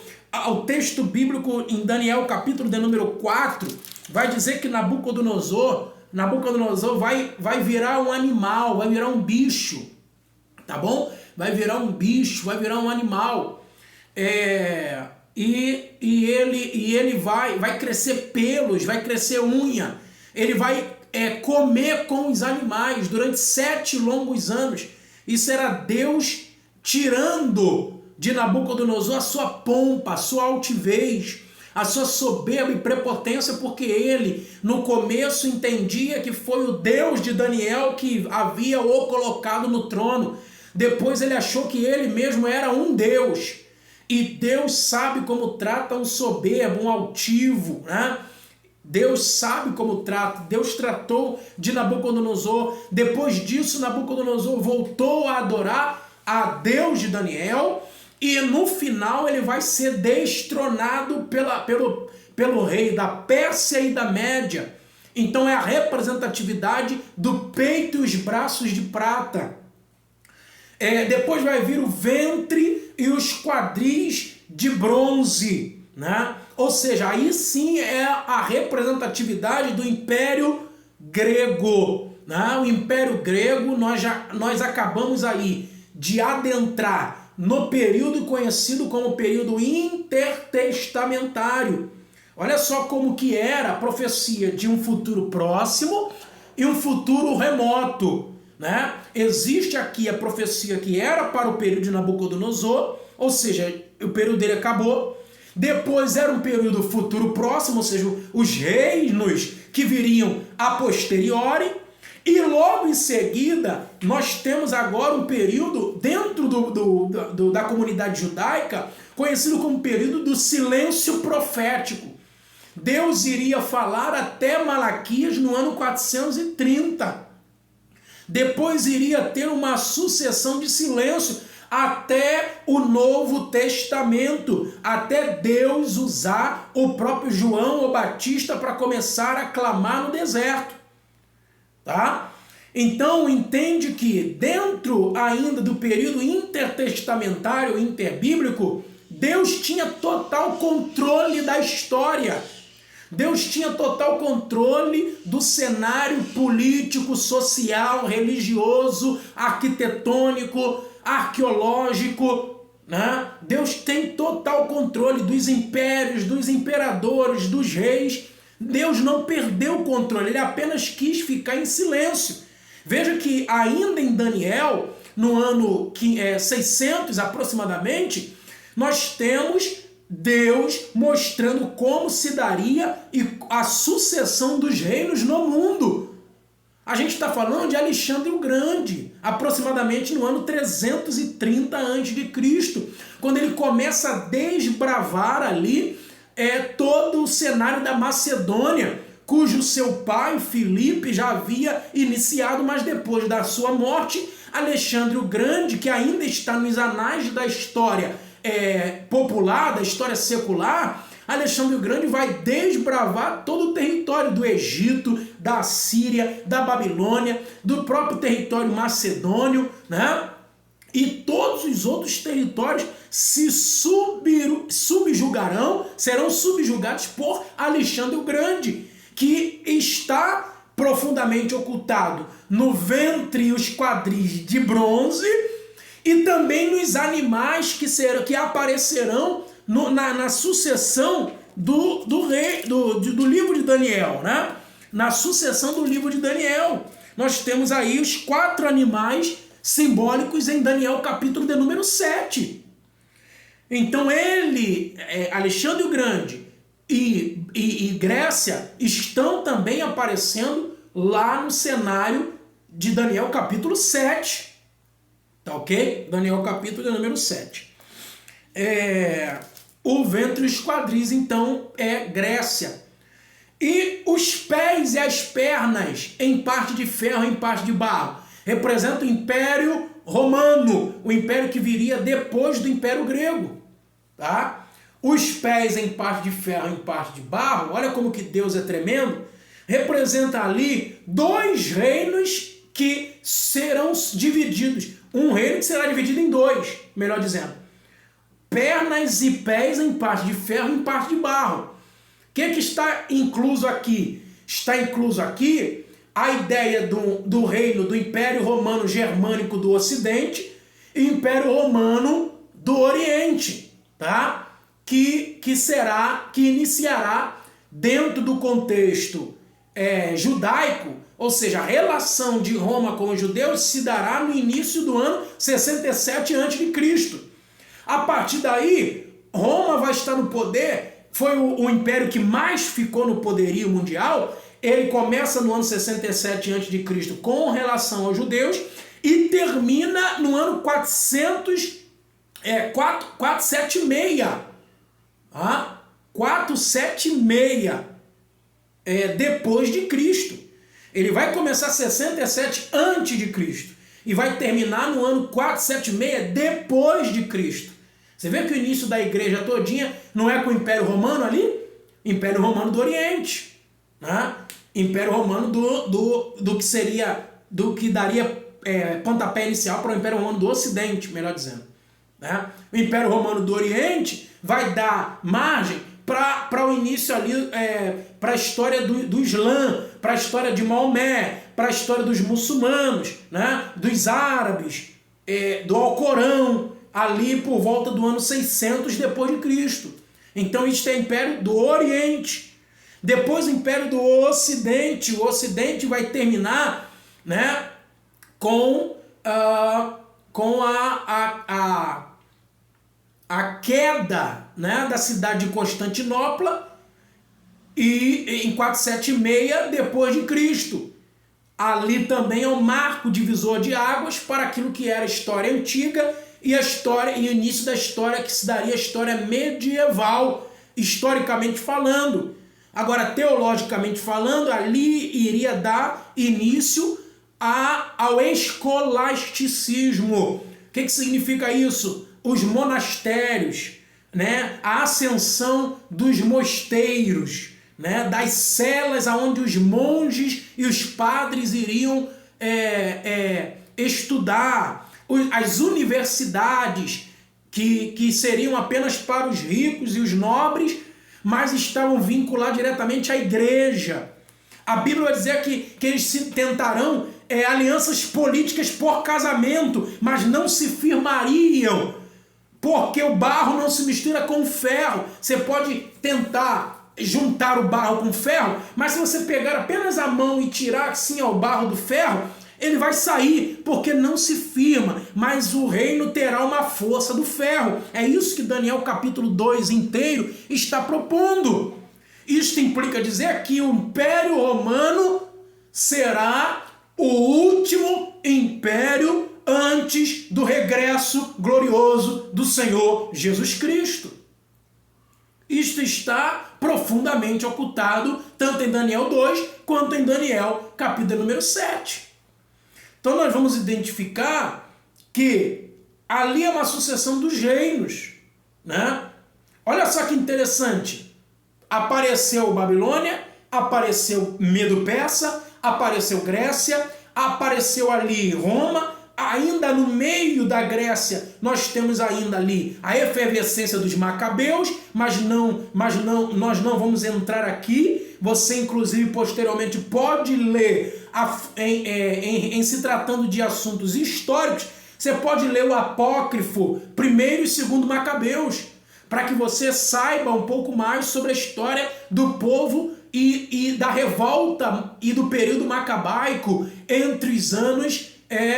o texto bíblico em Daniel capítulo de número 4 vai dizer que Nabucodonosor vai virar um animal, vai virar um bicho, tá bom? Vai virar um bicho, vai virar um animal. E ele vai crescer pelos, vai crescer unha, ele vai comer com os animais durante 7 longos anos. Isso era Deus tirando de Nabucodonosor a sua pompa, a sua altivez, a sua soberba e prepotência, porque ele, no começo, entendia que foi o Deus de Daniel que havia o colocado no trono. Depois ele achou que ele mesmo era um Deus. E Deus sabe como trata um soberbo, um altivo, né? Deus sabe como trata. Deus tratou de Nabucodonosor. Depois disso, Nabucodonosor voltou a adorar a Deus de Daniel, e no final ele vai ser destronado pelo rei da Pérsia e da Média. Então é a representatividade do peito e os braços de prata. Depois vai vir o ventre e os quadris de bronze, né? Ou seja, aí sim é a representatividade do Império Grego, né? O Império Grego, nós acabamos aí de adentrar no período conhecido como período intertestamentário. Olha só como que era a profecia de um futuro próximo e um futuro remoto, né? Existe aqui a profecia que era para o período de Nabucodonosor, ou seja, o período dele acabou. Depois era um período futuro próximo, ou seja, os reinos que viriam a posteriori. E logo em seguida, nós temos agora um período dentro da comunidade judaica, conhecido como período do silêncio profético. Deus iria falar até Malaquias no ano 430. Depois iria ter uma sucessão de silêncio até o Novo Testamento, até Deus usar o próprio João o Batista para começar a clamar no deserto. Tá? Então entende que dentro ainda do período intertestamentário, interbíblico, Deus tinha total controle da história. Deus tinha total controle do cenário político, social, religioso, arquitetônico, arqueológico, né? Deus tem total controle dos impérios, dos imperadores, dos reis. Deus não perdeu o controle, ele apenas quis ficar em silêncio. Veja que ainda em Daniel, no ano 600 aproximadamente, nós temos Deus mostrando como se daria a sucessão dos reinos no mundo. A gente está falando de Alexandre o Grande, aproximadamente no ano 330 a.C., quando ele começa a desbravar ali todo o cenário da Macedônia, cujo seu pai, Filipe, já havia iniciado, mas depois da sua morte, Alexandre o Grande, que ainda está nos anais da história popular, da história secular, Alexandre o Grande vai desbravar todo o território do Egito, da Síria, da Babilônia, do próprio território macedônio, né? e todos os outros territórios se subjugarão, serão subjugados por Alexandre o Grande, que está profundamente ocultado no ventre e os quadris de bronze, e também nos animais que aparecerão na sucessão do livro de Daniel, né? Na sucessão do livro de Daniel. Nós temos aí os 4 animais simbólicos em Daniel capítulo de número 7. Então Alexandre o Grande e Grécia estão também aparecendo lá no cenário de Daniel capítulo 7. Tá ok? Daniel capítulo de número 7. O ventre e os quadris, então, é Grécia. E os pés e as pernas, em parte de ferro, em parte de barro, representam o Império Romano, o império que viria depois do Império Grego. Tá? Os pés em parte de ferro, em parte de barro, olha como que Deus é tremendo, representa ali 2 reinos que serão divididos. Um reino que será dividido em 2, melhor dizendo. Pernas e pés em parte de ferro, em parte de barro. O que está incluso aqui? Está incluso aqui a ideia do reino do Império Romano Germânico do Ocidente e Império Romano do Oriente, tá? Que iniciará dentro do contexto judaico, ou seja, a relação de Roma com os judeus se dará no início do ano 67 a.C. A partir daí, Roma vai estar no poder, foi o império que mais ficou no poderio mundial. Ele começa no ano 67 a.C. com relação aos judeus e termina no ano 476. 476 depois de Cristo. Ele vai começar 67 antes de Cristo e vai terminar no ano 476 depois de Cristo. Você vê que o início da igreja todinha não é com o Império Romano ali? Império Romano do Oriente, né? Império Romano do que daria pontapé inicial para o Império Romano do Ocidente, melhor dizendo, né? O Império Romano do Oriente vai dar margem para o início ali, para a história do Islã, para a história de Maomé, para a história dos muçulmanos, né? Dos árabes, do Alcorão, ali por volta do ano 600 depois de Cristo. Então isso é o Império do Oriente. Depois o Império do Ocidente. O Ocidente vai terminar, né, com a queda, né, da cidade de Constantinopla e em 476 depois de Cristo. Ali também é um marco divisor de águas para aquilo que era a história antiga e o início da história que se daria a história medieval, historicamente falando. Agora, teologicamente falando, ali iria dar início ao escolasticismo. O que significa isso? Os monastérios, né? A ascensão dos mosteiros, né? Das celas onde os monges e os padres iriam estudar, as universidades que seriam apenas para os ricos e os nobres, mas estavam vinculados diretamente à igreja. A Bíblia vai dizer que eles tentarão alianças políticas por casamento, mas não se firmariam, porque o barro não se mistura com o ferro. Você pode tentar juntar o barro com o ferro, mas se você pegar apenas a mão e tirar assim o barro do ferro, ele vai sair, porque não se firma, mas o reino terá uma força do ferro. É isso que Daniel capítulo 2 inteiro está propondo. Isto implica dizer que o Império Romano será o último império antes do regresso glorioso do Senhor Jesus Cristo. Isto está profundamente ocultado tanto em Daniel 2 quanto em Daniel capítulo número 7. Então nós vamos identificar que ali é uma sucessão dos reinos, né? Olha só que interessante. Apareceu Babilônia, apareceu Medo-Persa, apareceu Grécia, apareceu ali Roma, ainda no meio da Grécia, nós temos ainda ali a efervescência dos macabeus, mas nós não vamos entrar aqui. Você, inclusive, posteriormente pode ler, em se tratando de assuntos históricos, você pode ler o apócrifo 1º e 2º Macabeus, para que você saiba um pouco mais sobre a história do povo e da revolta e do período macabaico entre os anos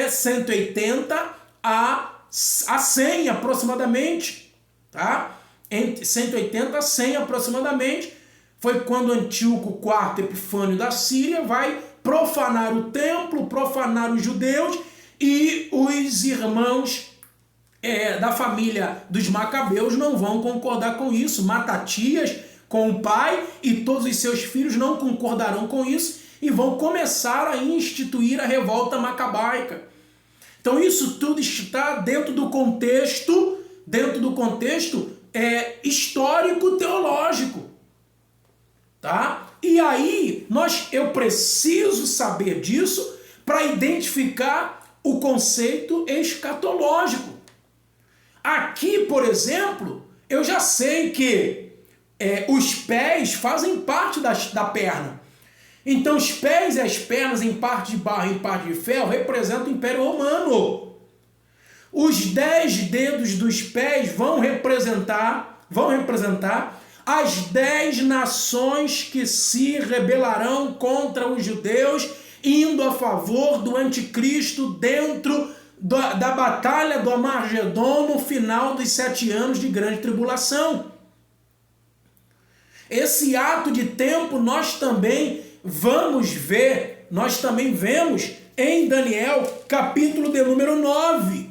180 a 100 aproximadamente, tá? Entre 180 a 100 aproximadamente, foi quando Antíoco IV Epifânio da Síria vai profanar o templo, profanar os judeus, e os irmãos da família dos Macabeus não vão concordar com isso. Matatias, com o pai, e todos os seus filhos não concordarão com isso e vão começar a instituir a revolta macabaica. Então isso tudo está dentro do contexto histórico-teológico, tá? E aí eu preciso saber disso para identificar o conceito escatológico. Aqui, por exemplo, eu já sei que os pés fazem parte da perna. Então os pés e as pernas, em parte de barro e em parte de ferro, representam o Império Romano. Os 10 dedos dos pés vão representar as 10 nações que se rebelarão contra os judeus, indo a favor do anticristo dentro da batalha do Armagedon no final dos 7 anos de grande tribulação. Esse ato de tempo nós também vemos em Daniel, capítulo de número 9.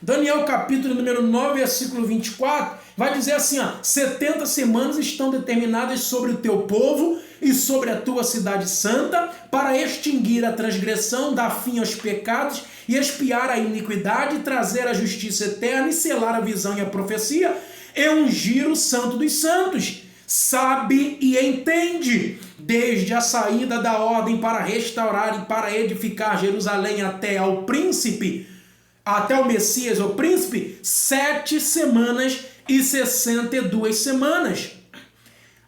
Daniel, capítulo número 9, versículo 24, vai dizer assim, 70 semanas estão determinadas sobre o teu povo e sobre a tua cidade santa, para extinguir a transgressão, dar fim aos pecados e expiar a iniquidade, trazer a justiça eterna e selar a visão e a profecia, e ungir o santo dos santos. Sabe e entende, desde a saída da ordem para restaurar e para edificar Jerusalém até ao príncipe, até o Messias, o príncipe, 7 semanas e 62 semanas.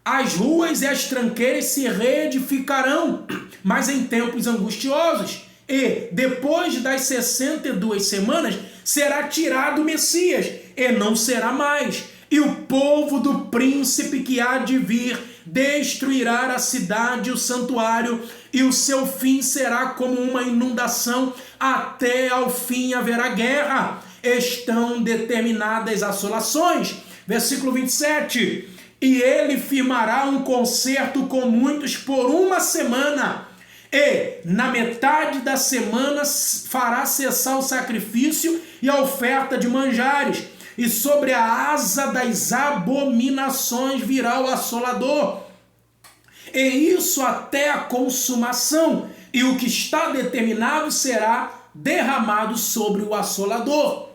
As ruas e as tranqueiras se reedificarão, mas em tempos angustiosos. E depois das 62 semanas será tirado o Messias, e não será mais. E o povo do príncipe que há de vir destruirá a cidade e o santuário, e o seu fim será como uma inundação, até ao fim haverá guerra. Estão determinadas assolações. Versículo 27. E ele firmará um concerto com muitos por 1 semana, e na metade da semana fará cessar o sacrifício e a oferta de manjares, e sobre a asa das abominações virá o assolador, e isso até a consumação, e o que está determinado será derramado sobre o assolador.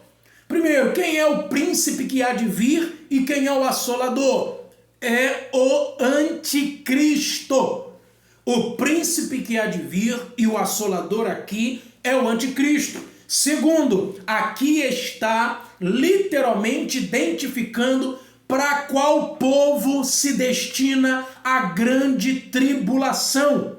Primeiro, quem é o príncipe que há de vir e quem é o assolador? É o anticristo. O príncipe que há de vir e o assolador aqui é o anticristo. Segundo, aqui está literalmente identificando para qual povo se destina a grande tribulação.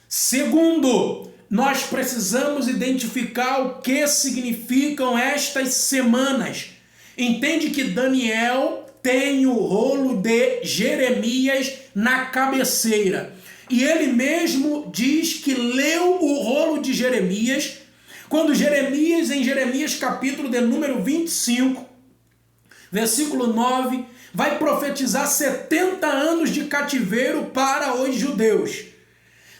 Segundo, nós precisamos identificar o que significam estas semanas. Entende que Daniel tem o rolo de Jeremias na cabeceira. E ele mesmo diz que leu o rolo de Jeremias, quando Jeremias, em Jeremias capítulo de número 25, versículo 9, vai profetizar 70 anos de cativeiro para os judeus.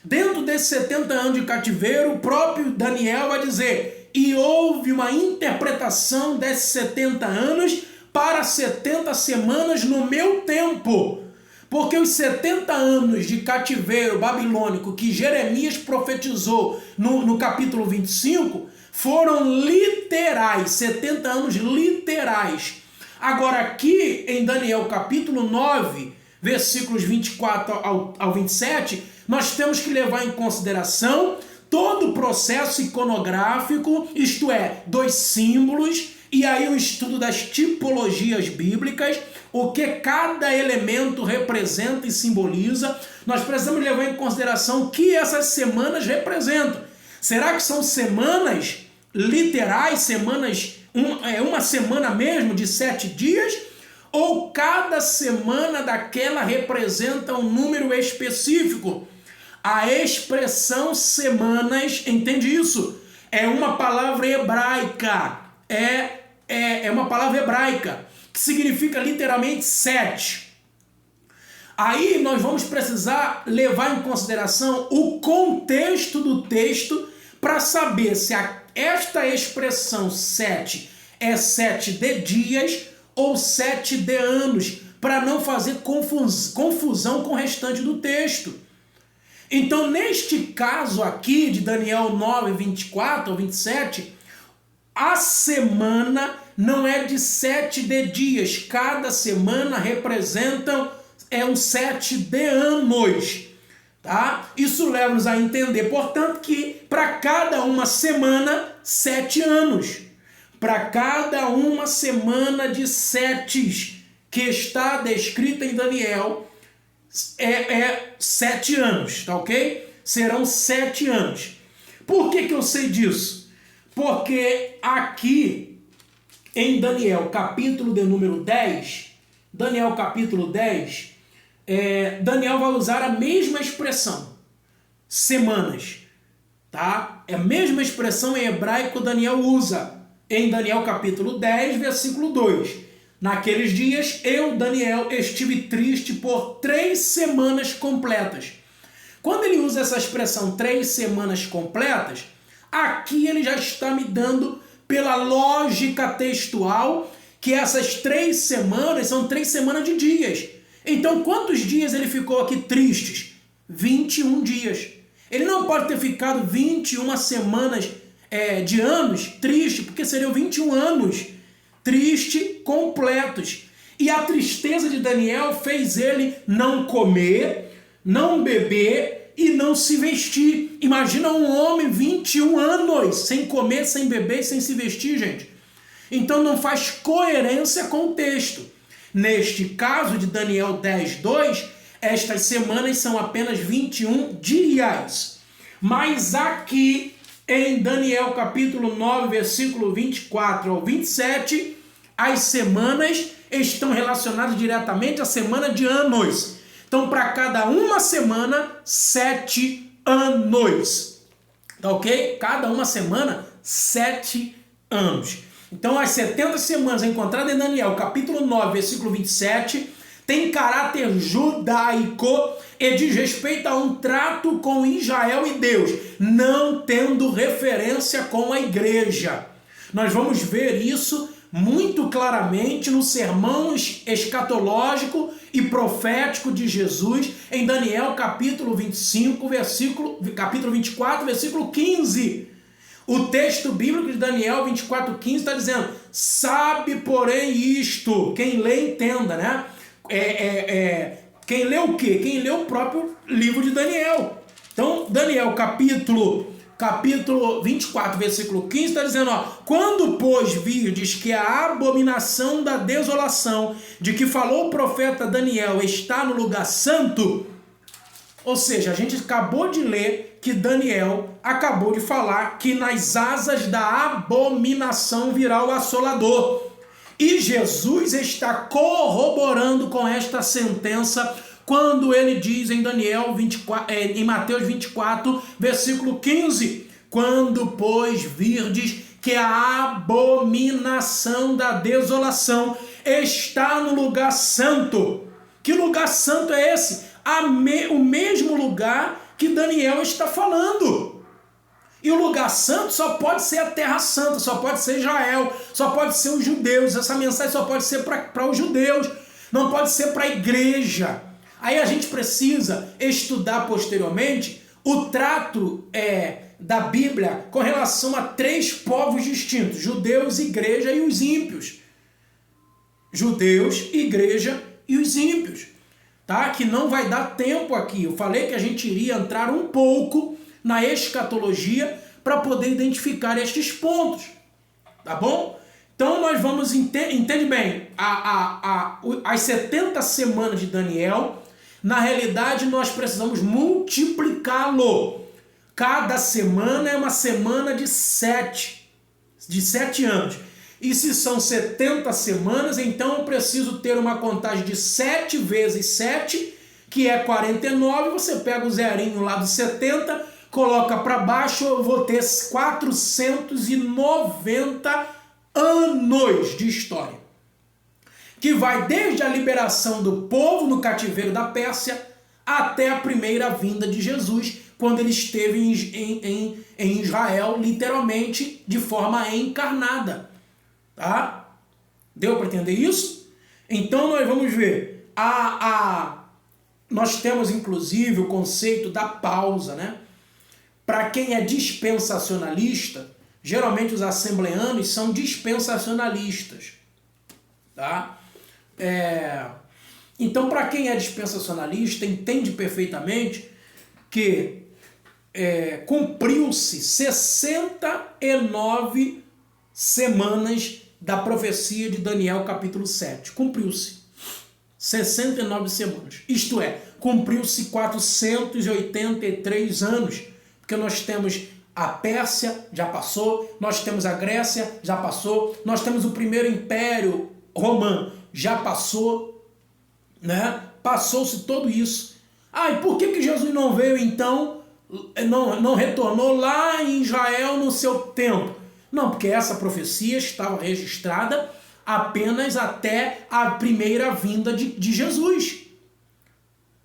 Dentro desses 70 anos de cativeiro, o próprio Daniel vai dizer, e houve uma interpretação desses 70 anos para 70 semanas no meu tempo. Porque os 70 anos de cativeiro babilônico que Jeremias profetizou no capítulo 25 foram literais, 70 anos literais. Agora aqui em Daniel capítulo 9, versículos 24 ao 27, nós temos que levar em consideração todo o processo iconográfico, isto é, dos símbolos, e aí o estudo das tipologias bíblicas, o que cada elemento representa e simboliza. Nós precisamos levar em consideração o que essas semanas representam. Será que são semanas literais, uma semana mesmo de 7 dias? Ou cada semana daquela representa um número específico? A expressão semanas, entende isso? É uma palavra hebraica, é uma palavra hebraica, que significa literalmente 7. Aí nós vamos precisar levar em consideração o contexto do texto para saber se esta expressão 7 é 7 de dias ou 7 de anos, para não fazer confusão com o restante do texto. Então, neste caso aqui de Daniel 9, 24 ou 27, a semana não é de 7 de dias, cada semana representa um 7 de anos, tá? Isso leva-nos a entender, portanto, que para cada uma semana, 7 anos. Para cada uma semana de 7 que está descrita em Daniel, 7 anos, tá ok? Serão 7 anos. Por que eu sei disso? Porque aqui em Daniel, capítulo de número 10, Daniel capítulo 10, Daniel vai usar a mesma expressão, semanas, tá? É a mesma expressão em hebraico Daniel usa em Daniel capítulo 10, versículo 2. Naqueles dias, eu, Daniel, estive triste por 3 semanas completas. Quando ele usa essa expressão 3 semanas completas, aqui ele já está me dando, pela lógica textual, que essas 3 semanas são 3 semanas de dias. Então, quantos dias ele ficou aqui tristes? 21 dias. Ele não pode ter ficado 21 semanas de anos triste, porque seriam 21 anos triste completos. E a tristeza de Daniel fez ele não comer, não beber e não se vestir. Imagina um homem 21 anos sem comer, sem beber e sem se vestir, gente. Então não faz coerência com o texto. Neste caso de Daniel 10, 2, estas semanas são apenas 21 dias. Mas aqui em Daniel capítulo 9, versículo 24 ao 27, as semanas estão relacionadas diretamente à semana de anos. Então, para cada uma semana, 7 anos. Tá ok? Cada uma semana, 7 anos. Então, as 70 semanas encontradas em Daniel, capítulo 9, versículo 27, tem caráter judaico e diz respeito a um trato com Israel e Deus, não tendo referência com a igreja. Nós vamos ver isso muito claramente no sermão escatológico e profético de Jesus em Daniel capítulo 25, capítulo 24, versículo 15. O texto bíblico de Daniel 24:15 está dizendo: sabe, porém, isto, quem lê entenda, né? Quem lê o quê? Quem lê o próprio livro de Daniel. Então, Daniel capítulo 24, versículo 15, está dizendo, quando, pois, virdes que a abominação da desolação, de que falou o profeta Daniel, está no lugar santo, ou seja, a gente acabou de ler que Daniel acabou de falar que nas asas da abominação virá o assolador. E Jesus está corroborando com esta sentença quando ele diz em em Mateus 24, versículo 15, quando, pois, virdes que a abominação da desolação está no lugar santo. Que lugar santo é esse? O mesmo lugar que Daniel está falando. E o lugar santo só pode ser a terra santa, só pode ser Israel, só pode ser os judeus. Essa mensagem só pode ser para os judeus, não pode ser para a igreja. Aí a gente precisa estudar posteriormente o trato da Bíblia com relação a 3 povos distintos: judeus, igreja e os ímpios. Judeus, igreja e os ímpios. Tá? Que não vai dar tempo aqui. Eu falei que a gente iria entrar um pouco na escatologia para poder identificar estes pontos, tá bom? Então nós vamos, entende bem, as 70 semanas de Daniel, na realidade nós precisamos multiplicá-lo. Cada semana é uma semana de 7 anos. E se são 70 semanas, então eu preciso ter uma contagem de 7 vezes 7, que é 49, você pega o zerinho lá dos 70, coloca para baixo, eu vou ter 490 anos de história, que vai desde a liberação do povo no cativeiro da Pérsia até a primeira vinda de Jesus, quando ele esteve em Israel, literalmente, de forma encarnada. Tá? Deu para entender isso? Então nós vamos ver. Nós temos, inclusive, o conceito da pausa, né? Para quem é dispensacionalista, geralmente os assembleanos são dispensacionalistas. Tá? Então, para quem é dispensacionalista, entende perfeitamente que cumpriu-se 69 semanas da profecia de Daniel, capítulo 7. Cumpriu-se 69 semanas. Isto é, cumpriu-se 483 anos. Porque nós temos a Pérsia, já passou. Nós temos a Grécia, já passou. Nós temos o primeiro império romano, já passou. Né? Passou-se tudo isso. E por que Jesus não veio então, não retornou lá em Israel no seu tempo? Não, porque essa profecia estava registrada apenas até a primeira vinda de Jesus.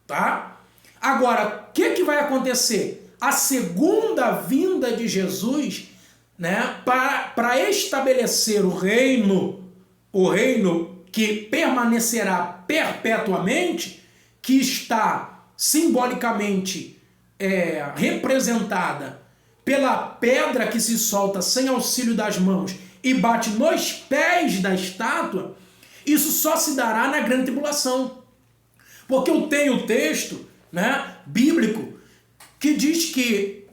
Tá? Agora, o que vai acontecer? A segunda vinda de Jesus, né, para estabelecer o reino que permanecerá perpetuamente, que está simbolicamente representada pela pedra que se solta sem auxílio das mãos e bate nos pés da estátua, isso só se dará na grande tribulação. Porque eu tenho o texto, né, bíblico que diz que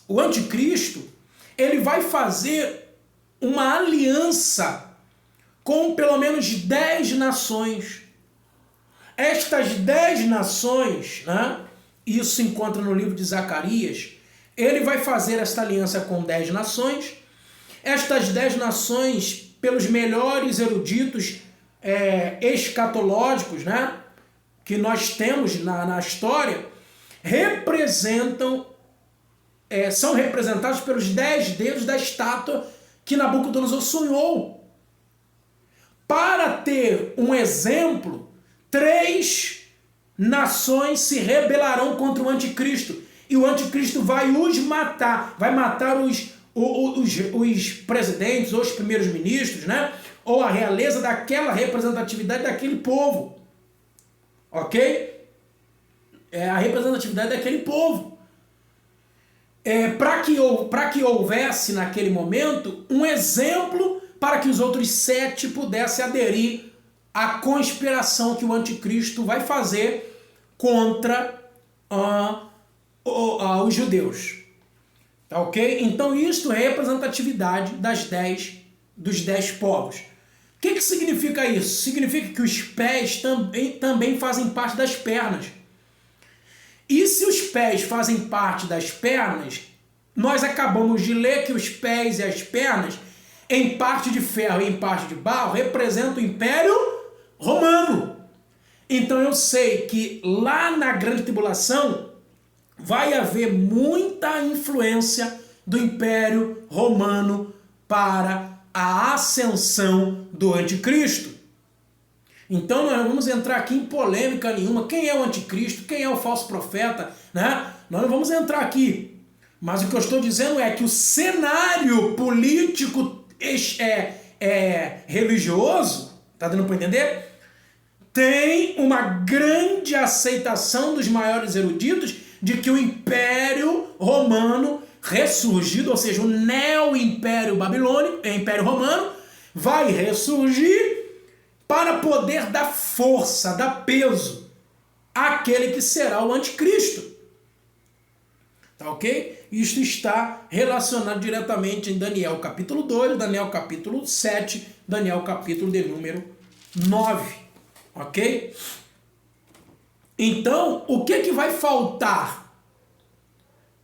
o anticristo ele vai fazer uma aliança com pelo menos 10 nações. Estas 10 nações, né, isso se encontra no livro de Zacarias, ele vai fazer esta aliança com 10 nações. Estas 10 nações, pelos melhores eruditos escatológicos, né, que nós temos na história, são representados pelos 10 dedos da estátua que Nabucodonosor sonhou. Para ter um exemplo, 3 nações se rebelarão contra o anticristo. E o anticristo vai os matar. Vai matar os presidentes, ou os primeiros ministros, né? Ou a realeza daquela representatividade daquele povo. Ok? A representatividade daquele povo. Para que houvesse naquele momento um exemplo para que os outros 7 pudessem aderir à conspiração que o anticristo vai fazer contra os judeus. Tá, ok? Então isto é representatividade dos 10 povos. O que significa isso? Significa que os pés também fazem parte das pernas. E se os pés fazem parte das pernas, nós acabamos de ler que os pés e as pernas, em parte de ferro e em parte de barro, representam o Império Romano. Então eu sei que lá na Grande Tribulação vai haver muita influência do Império Romano para a ascensão do anticristo. Então nós não vamos entrar aqui em polêmica nenhuma. Quem é o anticristo? Quem é o falso profeta? Né? Nós não vamos entrar aqui. Mas o que eu estou dizendo é que o cenário político religioso, tá dando para entender? Tem uma grande aceitação dos maiores eruditos de que o Império Romano ressurgido, ou seja, o neo-império babilônico, Império Romano, vai ressurgir para poder dar força, dar peso àquele que será o anticristo. Tá ok? Isto está relacionado diretamente em Daniel capítulo 2, Daniel capítulo 7, Daniel capítulo de número 9. Ok? Então, o que vai faltar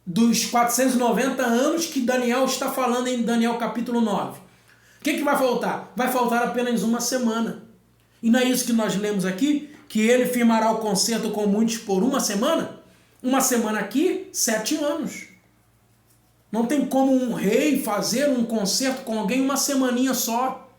dos 490 anos que Daniel está falando em Daniel capítulo 9? O que vai faltar? Vai faltar apenas uma semana. E não é isso que nós lemos aqui? Que ele firmará o concerto com muitos por uma semana? Uma semana aqui, 7 anos. Não tem como um rei fazer um concerto com alguém uma semaninha só.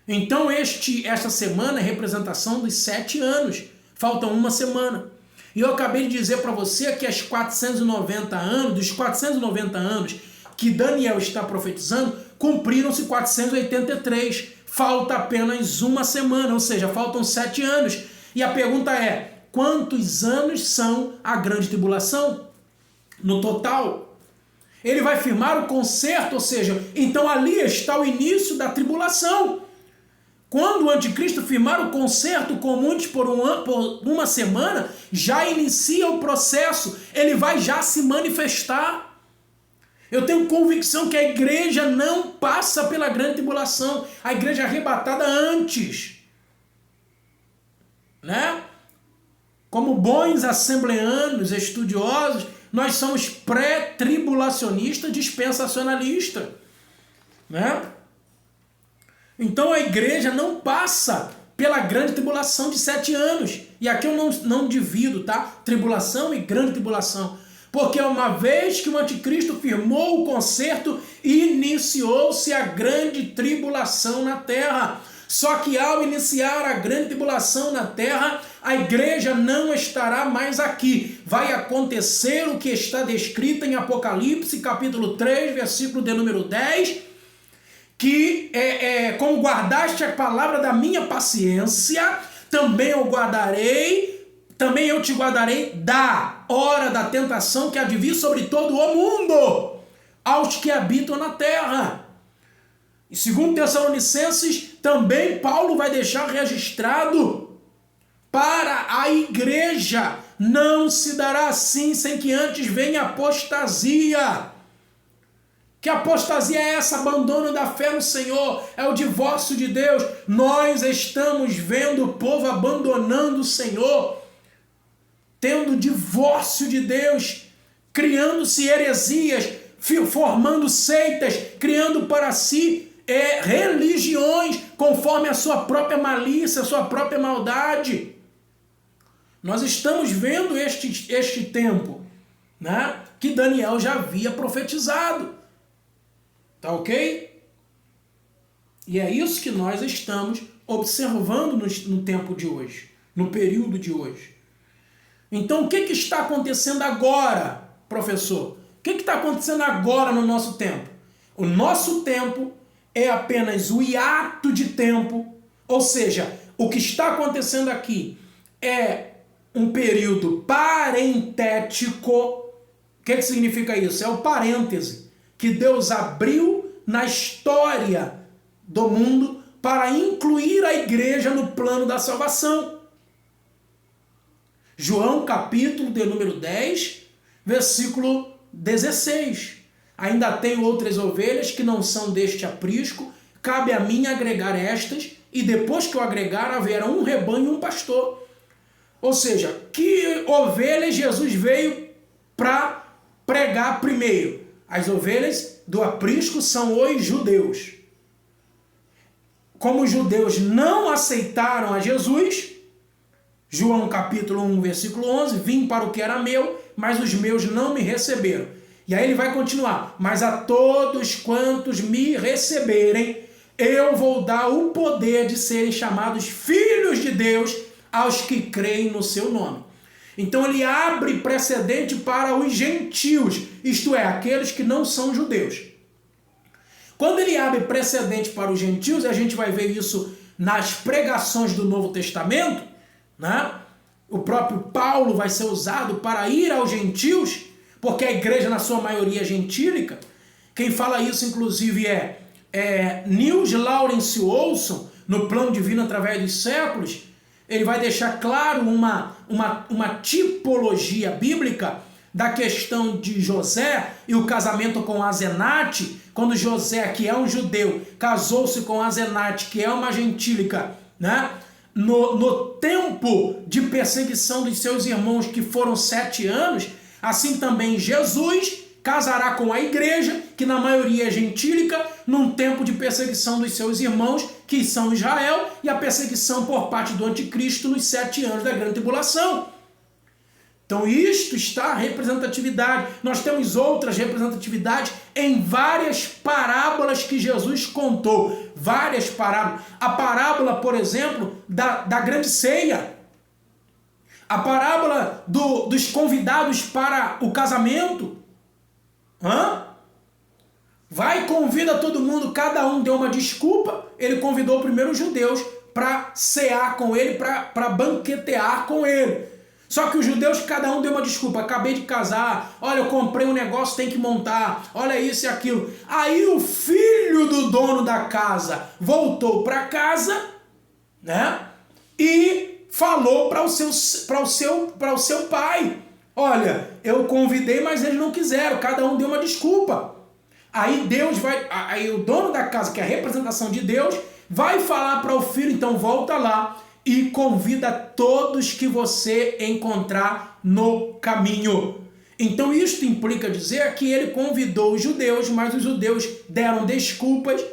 Então esta semana é representação dos 7 anos. Faltam uma semana. E eu acabei de dizer para você que dos 490 anos que Daniel está profetizando, cumpriram-se 483. Falta apenas uma semana, ou seja, faltam 7 anos. E a pergunta é, quantos anos são a grande tribulação? No total, ele vai firmar o concerto, ou seja, então ali está o início da tribulação. Quando o anticristo firmar o concerto com muitos por uma semana, já inicia o processo, ele vai já se manifestar. Eu tenho convicção que a igreja não passa pela grande tribulação, a igreja é arrebatada antes. Né? Como bons assembleanos, estudiosos, nós somos pré-tribulacionistas, dispensacionalistas. Né? Então a igreja não passa pela grande tribulação de 7 anos. E aqui eu não divido, tá? Tribulação e grande tribulação. Porque uma vez que o anticristo firmou o concerto, iniciou-se a grande tribulação na terra. Só que ao iniciar a grande tribulação na terra, a igreja não estará mais aqui. Vai acontecer o que está descrito em Apocalipse, capítulo 3, versículo de número 10, que como guardaste a palavra da minha paciência, também eu te guardarei da hora da tentação que há de vir sobre todo o mundo, aos que habitam na terra. E segundo Tessalonicenses, também Paulo vai deixar registrado para a igreja, não se dará assim sem que antes venha apostasia. Que apostasia é essa? Abandono da fé no Senhor, é o divórcio de Deus. Nós estamos vendo o povo abandonando o Senhor, tendo divórcio de Deus, criando-se heresias, formando seitas, criando para si religiões conforme a sua própria malícia, a sua própria maldade. Nós estamos vendo este tempo, né, que Daniel já havia profetizado. Tá ok? E é isso que nós estamos observando no tempo de hoje, no período de hoje. Então, o que está acontecendo agora, professor? O que está acontecendo agora no nosso tempo? O nosso tempo é apenas o hiato de tempo, ou seja, o que está acontecendo aqui é um período parentético. O que significa isso? É o parêntese que Deus abriu na história do mundo para incluir a igreja no plano da salvação. João capítulo de número 10, versículo 16. Ainda tenho outras ovelhas que não são deste aprisco, cabe a mim agregar estas, e depois que eu agregar haverá um rebanho e um pastor. Ou seja, que ovelhas Jesus veio para pregar primeiro? As ovelhas do aprisco são os judeus. Como os judeus não aceitaram a Jesus, João capítulo 1, versículo 11, vim para o que era meu, mas os meus não me receberam. E aí ele vai continuar, mas a todos quantos me receberem, eu vou dar o poder de serem chamados filhos de Deus aos que creem no seu nome. Então ele abre precedente para os gentios, isto é, aqueles que não são judeus. Quando ele abre precedente para os gentios, a gente vai ver isso nas pregações do Novo Testamento, né? O próprio Paulo vai ser usado para ir aos gentios, porque a igreja na sua maioria é gentílica. Quem fala isso inclusive é Niels Lawrence Olson, no Plano Divino através dos séculos. Ele vai deixar claro uma tipologia bíblica da questão de José e o casamento com Asenate, quando José, que é um judeu, casou-se com Asenate, que é uma gentílica, né? No tempo de perseguição dos seus irmãos, que foram 7 anos, assim também Jesus casará com a igreja, que na maioria é gentílica, num tempo de perseguição dos seus irmãos, que são Israel, e a perseguição por parte do anticristo nos 7 anos da grande tribulação. Então isto está a representatividade. Nós temos outras representatividades em várias parábolas que Jesus contou. Várias parábolas. A parábola, por exemplo, da grande ceia. A parábola dos convidados para o casamento. Vai, convida todo mundo, cada um deu uma desculpa. Ele convidou primeiro os judeus para cear com ele, para banquetear com ele. Só que os judeus, cada um deu uma desculpa. Acabei de casar, olha, eu comprei um negócio, tem que montar, olha isso e aquilo. Aí o filho do dono da casa voltou para casa, né? E falou para o seu pai: olha, eu convidei, mas eles não quiseram, cada um deu uma desculpa. Aí aí o dono da casa, que é a representação de Deus, vai falar para o filho: então volta lá e convida todos que você encontrar no caminho. Então isto implica dizer que ele convidou os judeus, mas os judeus deram desculpas,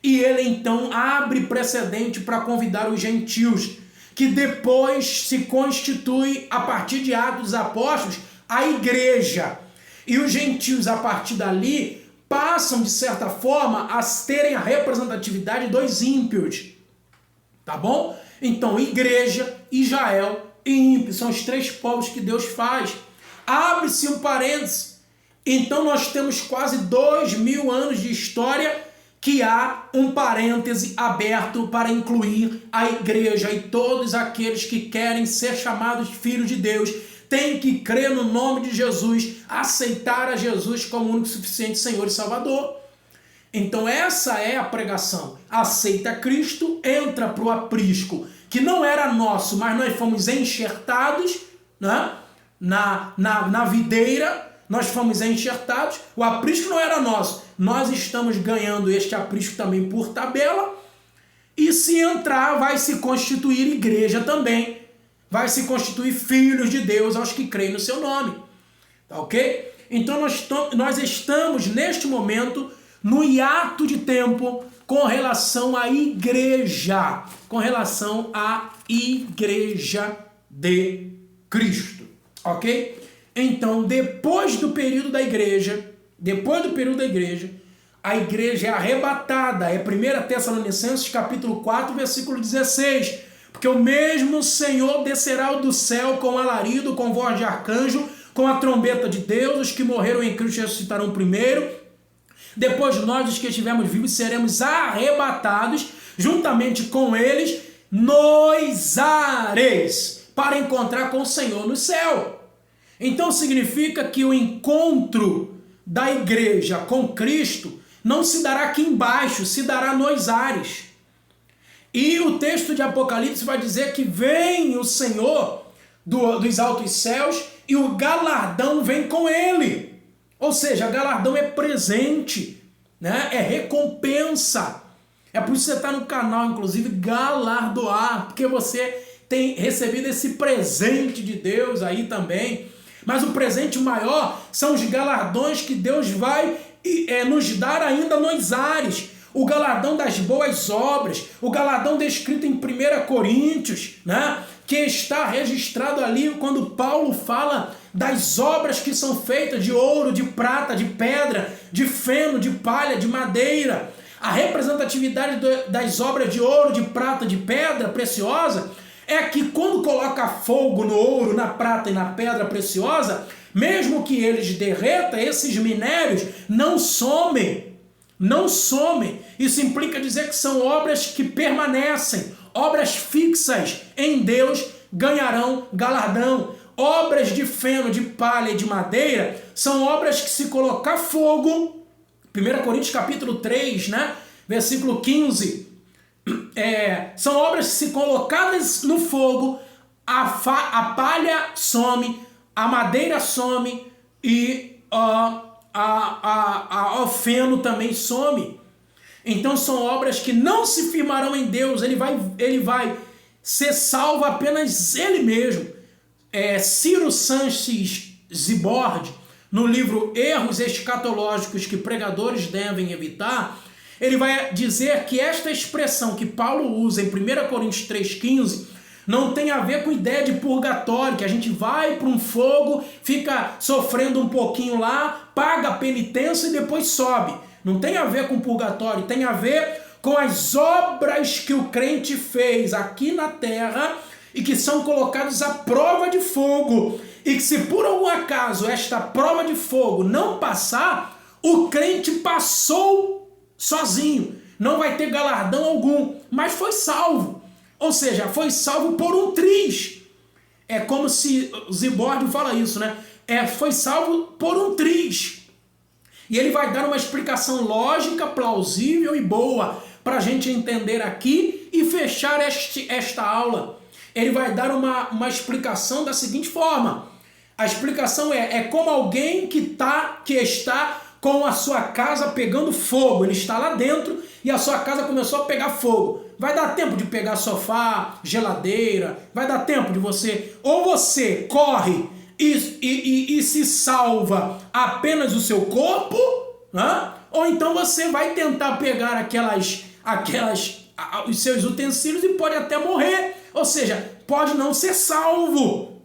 e ele então abre precedente para convidar os gentios, que depois se constitui, a partir de Atos dos Apóstolos, a igreja. E os gentios, a partir dali, passam, de certa forma, a terem a representatividade dos ímpios. Tá bom? Então, igreja, Israel e ímpio são os 3 povos que Deus faz. Abre-se um parêntese. Então, nós temos quase 2000 anos de história que há um parêntese aberto para incluir a igreja, e todos aqueles que querem ser chamados filhos de Deus têm que crer no nome de Jesus, aceitar a Jesus como único, suficiente Senhor e Salvador. Então essa é a pregação. Aceita Cristo, entra para o aprisco, que não era nosso, mas nós fomos enxertados, né? na videira, nós fomos enxertados. O aprisco não era nosso, nós estamos ganhando este aprisco também por tabela, e se entrar vai se constituir igreja também, vai se constituir filhos de Deus aos que creem no seu nome. Tá ok? Então nós estamos neste momento no hiato de tempo com relação à igreja, de Cristo, ok? Então, depois do período da igreja, a igreja é arrebatada. É 1 Tessalonicenses capítulo 4, versículo 16. Porque o mesmo Senhor descerá do céu com alarido, com voz de arcanjo, com a trombeta de Deus. Os que morreram em Cristo ressuscitarão primeiro. Depois nós, os que estivermos vivos, seremos arrebatados juntamente com eles nos ares, para encontrar com o Senhor no céu. Então significa que o encontro da igreja com Cristo não se dará aqui embaixo, se dará nos ares. E o texto de Apocalipse vai dizer que vem o Senhor dos altos céus e o galardão vem com ele. Ou seja, galardão é presente, né? É recompensa. É por isso que você está no canal, inclusive, galardoar, porque você tem recebido esse presente de Deus aí também. Mas o presente maior são os galardões que Deus vai nos dar ainda nos ares. O galardão das boas obras, o galardão descrito em 1 Coríntios, né? Que está registrado ali quando Paulo fala das obras que são feitas de ouro, de prata, de pedra, de feno, de palha, de madeira. A representatividade das obras de ouro, de prata, de pedra preciosa é que quando coloca fogo no ouro, na prata e na pedra preciosa, mesmo que eles derretam, esses minérios não somem. Não somem. Isso implica dizer que são obras que permanecem, obras fixas em Deus ganharão galardão. Obras de feno, de palha e de madeira são obras que, se colocar fogo, 1 Coríntios capítulo 3, né? Versículo 15, são obras que, se colocadas no fogo, a palha some, a madeira some e o feno também some. Então são obras que não se firmarão em Deus, ele vai ser salvo apenas ele mesmo. Ciro Sanches Zibord, no livro Erros Escatológicos que Pregadores Devem Evitar, ele vai dizer que esta expressão que Paulo usa em 1 Coríntios 3,15 não tem a ver com ideia de purgatório, que a gente vai para um fogo, fica sofrendo um pouquinho lá, paga a penitência e depois sobe. Não tem a ver com purgatório, tem a ver com as obras que o crente fez aqui na terra e que são colocadas à prova de fogo. E que se por algum acaso esta prova de fogo não passar, o crente passou sozinho. Não vai ter galardão algum, mas foi salvo. Ou seja, foi salvo por um triz. É como se Zibord fala isso, né? Foi salvo por um triz. E ele vai dar uma explicação lógica, plausível e boa para a gente entender aqui e fechar esta aula. Ele vai dar uma explicação da seguinte forma. A explicação é como alguém que está com a sua casa pegando fogo. Ele está lá dentro e a sua casa começou a pegar fogo. Vai dar tempo de pegar sofá, geladeira, vai dar tempo de ou você corre e se salva apenas o seu corpo, né? Ou então você vai tentar pegar os seus utensílios e pode até morrer, ou seja, pode não ser salvo.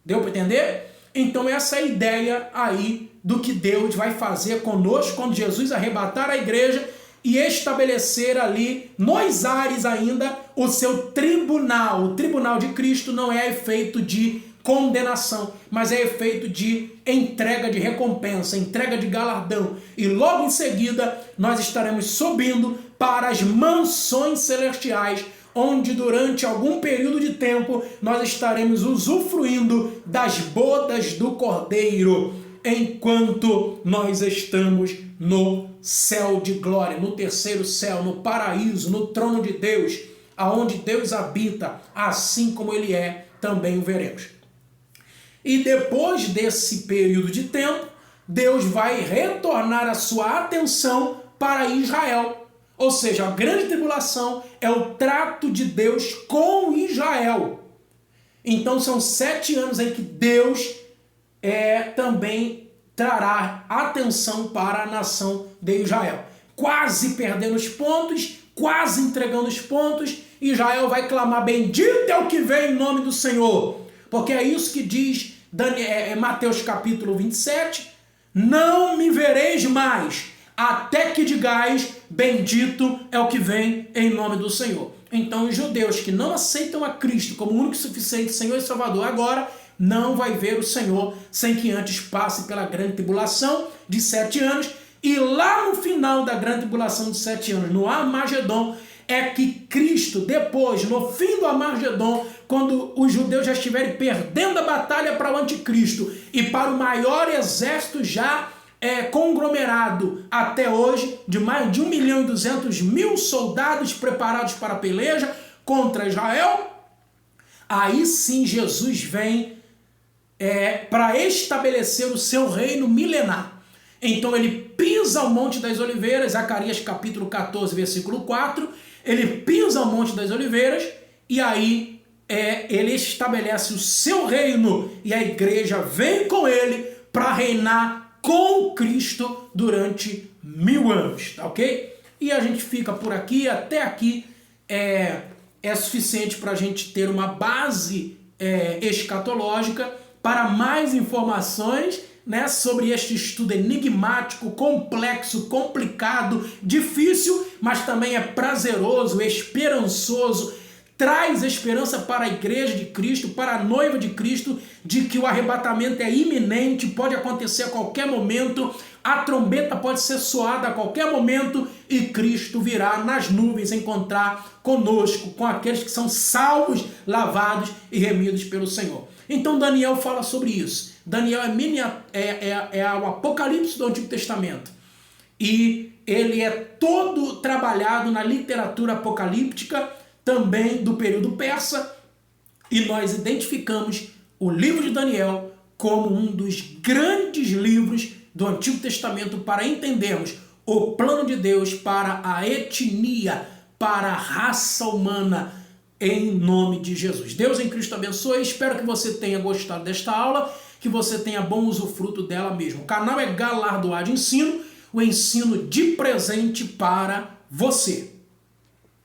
Deu para entender? Então essa é a ideia aí do que Deus vai fazer conosco quando Jesus arrebatar a igreja e estabelecer ali nos ares ainda o seu tribunal. O tribunal de Cristo não é efeito de condenação, mas é efeito de entrega de recompensa, entrega de galardão. E logo em seguida nós estaremos subindo para as mansões celestiais, onde durante algum período de tempo nós estaremos usufruindo das bodas do Cordeiro, enquanto nós estamos no céu de glória, no terceiro céu, no paraíso, no trono de Deus, aonde Deus habita, assim como Ele é, também o veremos. E depois desse período de tempo, Deus vai retornar a sua atenção para Israel. Ou seja, a grande tribulação é o trato de Deus com Israel. Então são 7 anos em que Deus também trará atenção para a nação de Israel. Quase perdendo os pontos, quase entregando os pontos, Israel vai clamar: bendito é o que vem em nome do Senhor. Porque é isso que diz Mateus capítulo 27, não me vereis mais, até que digais, bendito é o que vem em nome do Senhor. Então os judeus que não aceitam a Cristo como único e suficiente Senhor e Salvador agora, não vai ver o Senhor sem que antes passe pela grande tribulação de 7 anos, e lá no final da grande tribulação de 7 anos, no Armagedon, é que Cristo, depois, no fim do Armagedon, quando os judeus já estiverem perdendo a batalha para o anticristo e para o maior exército já conglomerado até hoje, de mais de 1.200.000 soldados preparados para a peleja contra Israel, aí sim Jesus vem para estabelecer o seu reino milenar. Então ele pisa ao Monte das Oliveiras, Zacarias capítulo 14, versículo 4, ele pisa ao Monte das Oliveiras e aí ele estabelece o seu reino e a igreja vem com ele para reinar com Cristo durante 1000 anos, tá ok? E a gente fica por aqui, até aqui é suficiente para a gente ter uma base escatológica. Para mais informações, né, sobre este estudo enigmático, complexo, complicado, difícil, mas também é prazeroso, esperançoso, traz esperança para a igreja de Cristo, para a noiva de Cristo, de que o arrebatamento é iminente, pode acontecer a qualquer momento, a trombeta pode ser soada a qualquer momento e Cristo virá nas nuvens encontrar conosco, com aqueles que são salvos, lavados e remidos pelo Senhor. Então Daniel fala sobre isso. Daniel é o Apocalipse do Antigo Testamento. E ele é todo trabalhado na literatura apocalíptica, também do período persa. E nós identificamos o livro de Daniel como um dos grandes livros do Antigo Testamento para entendermos o plano de Deus para a etnia, para a raça humana, em nome de Jesus. Deus em Cristo abençoe. Espero que você tenha gostado desta aula, que você tenha bom usufruto dela mesmo. O canal é Galardoado Ensino, o ensino de presente para você.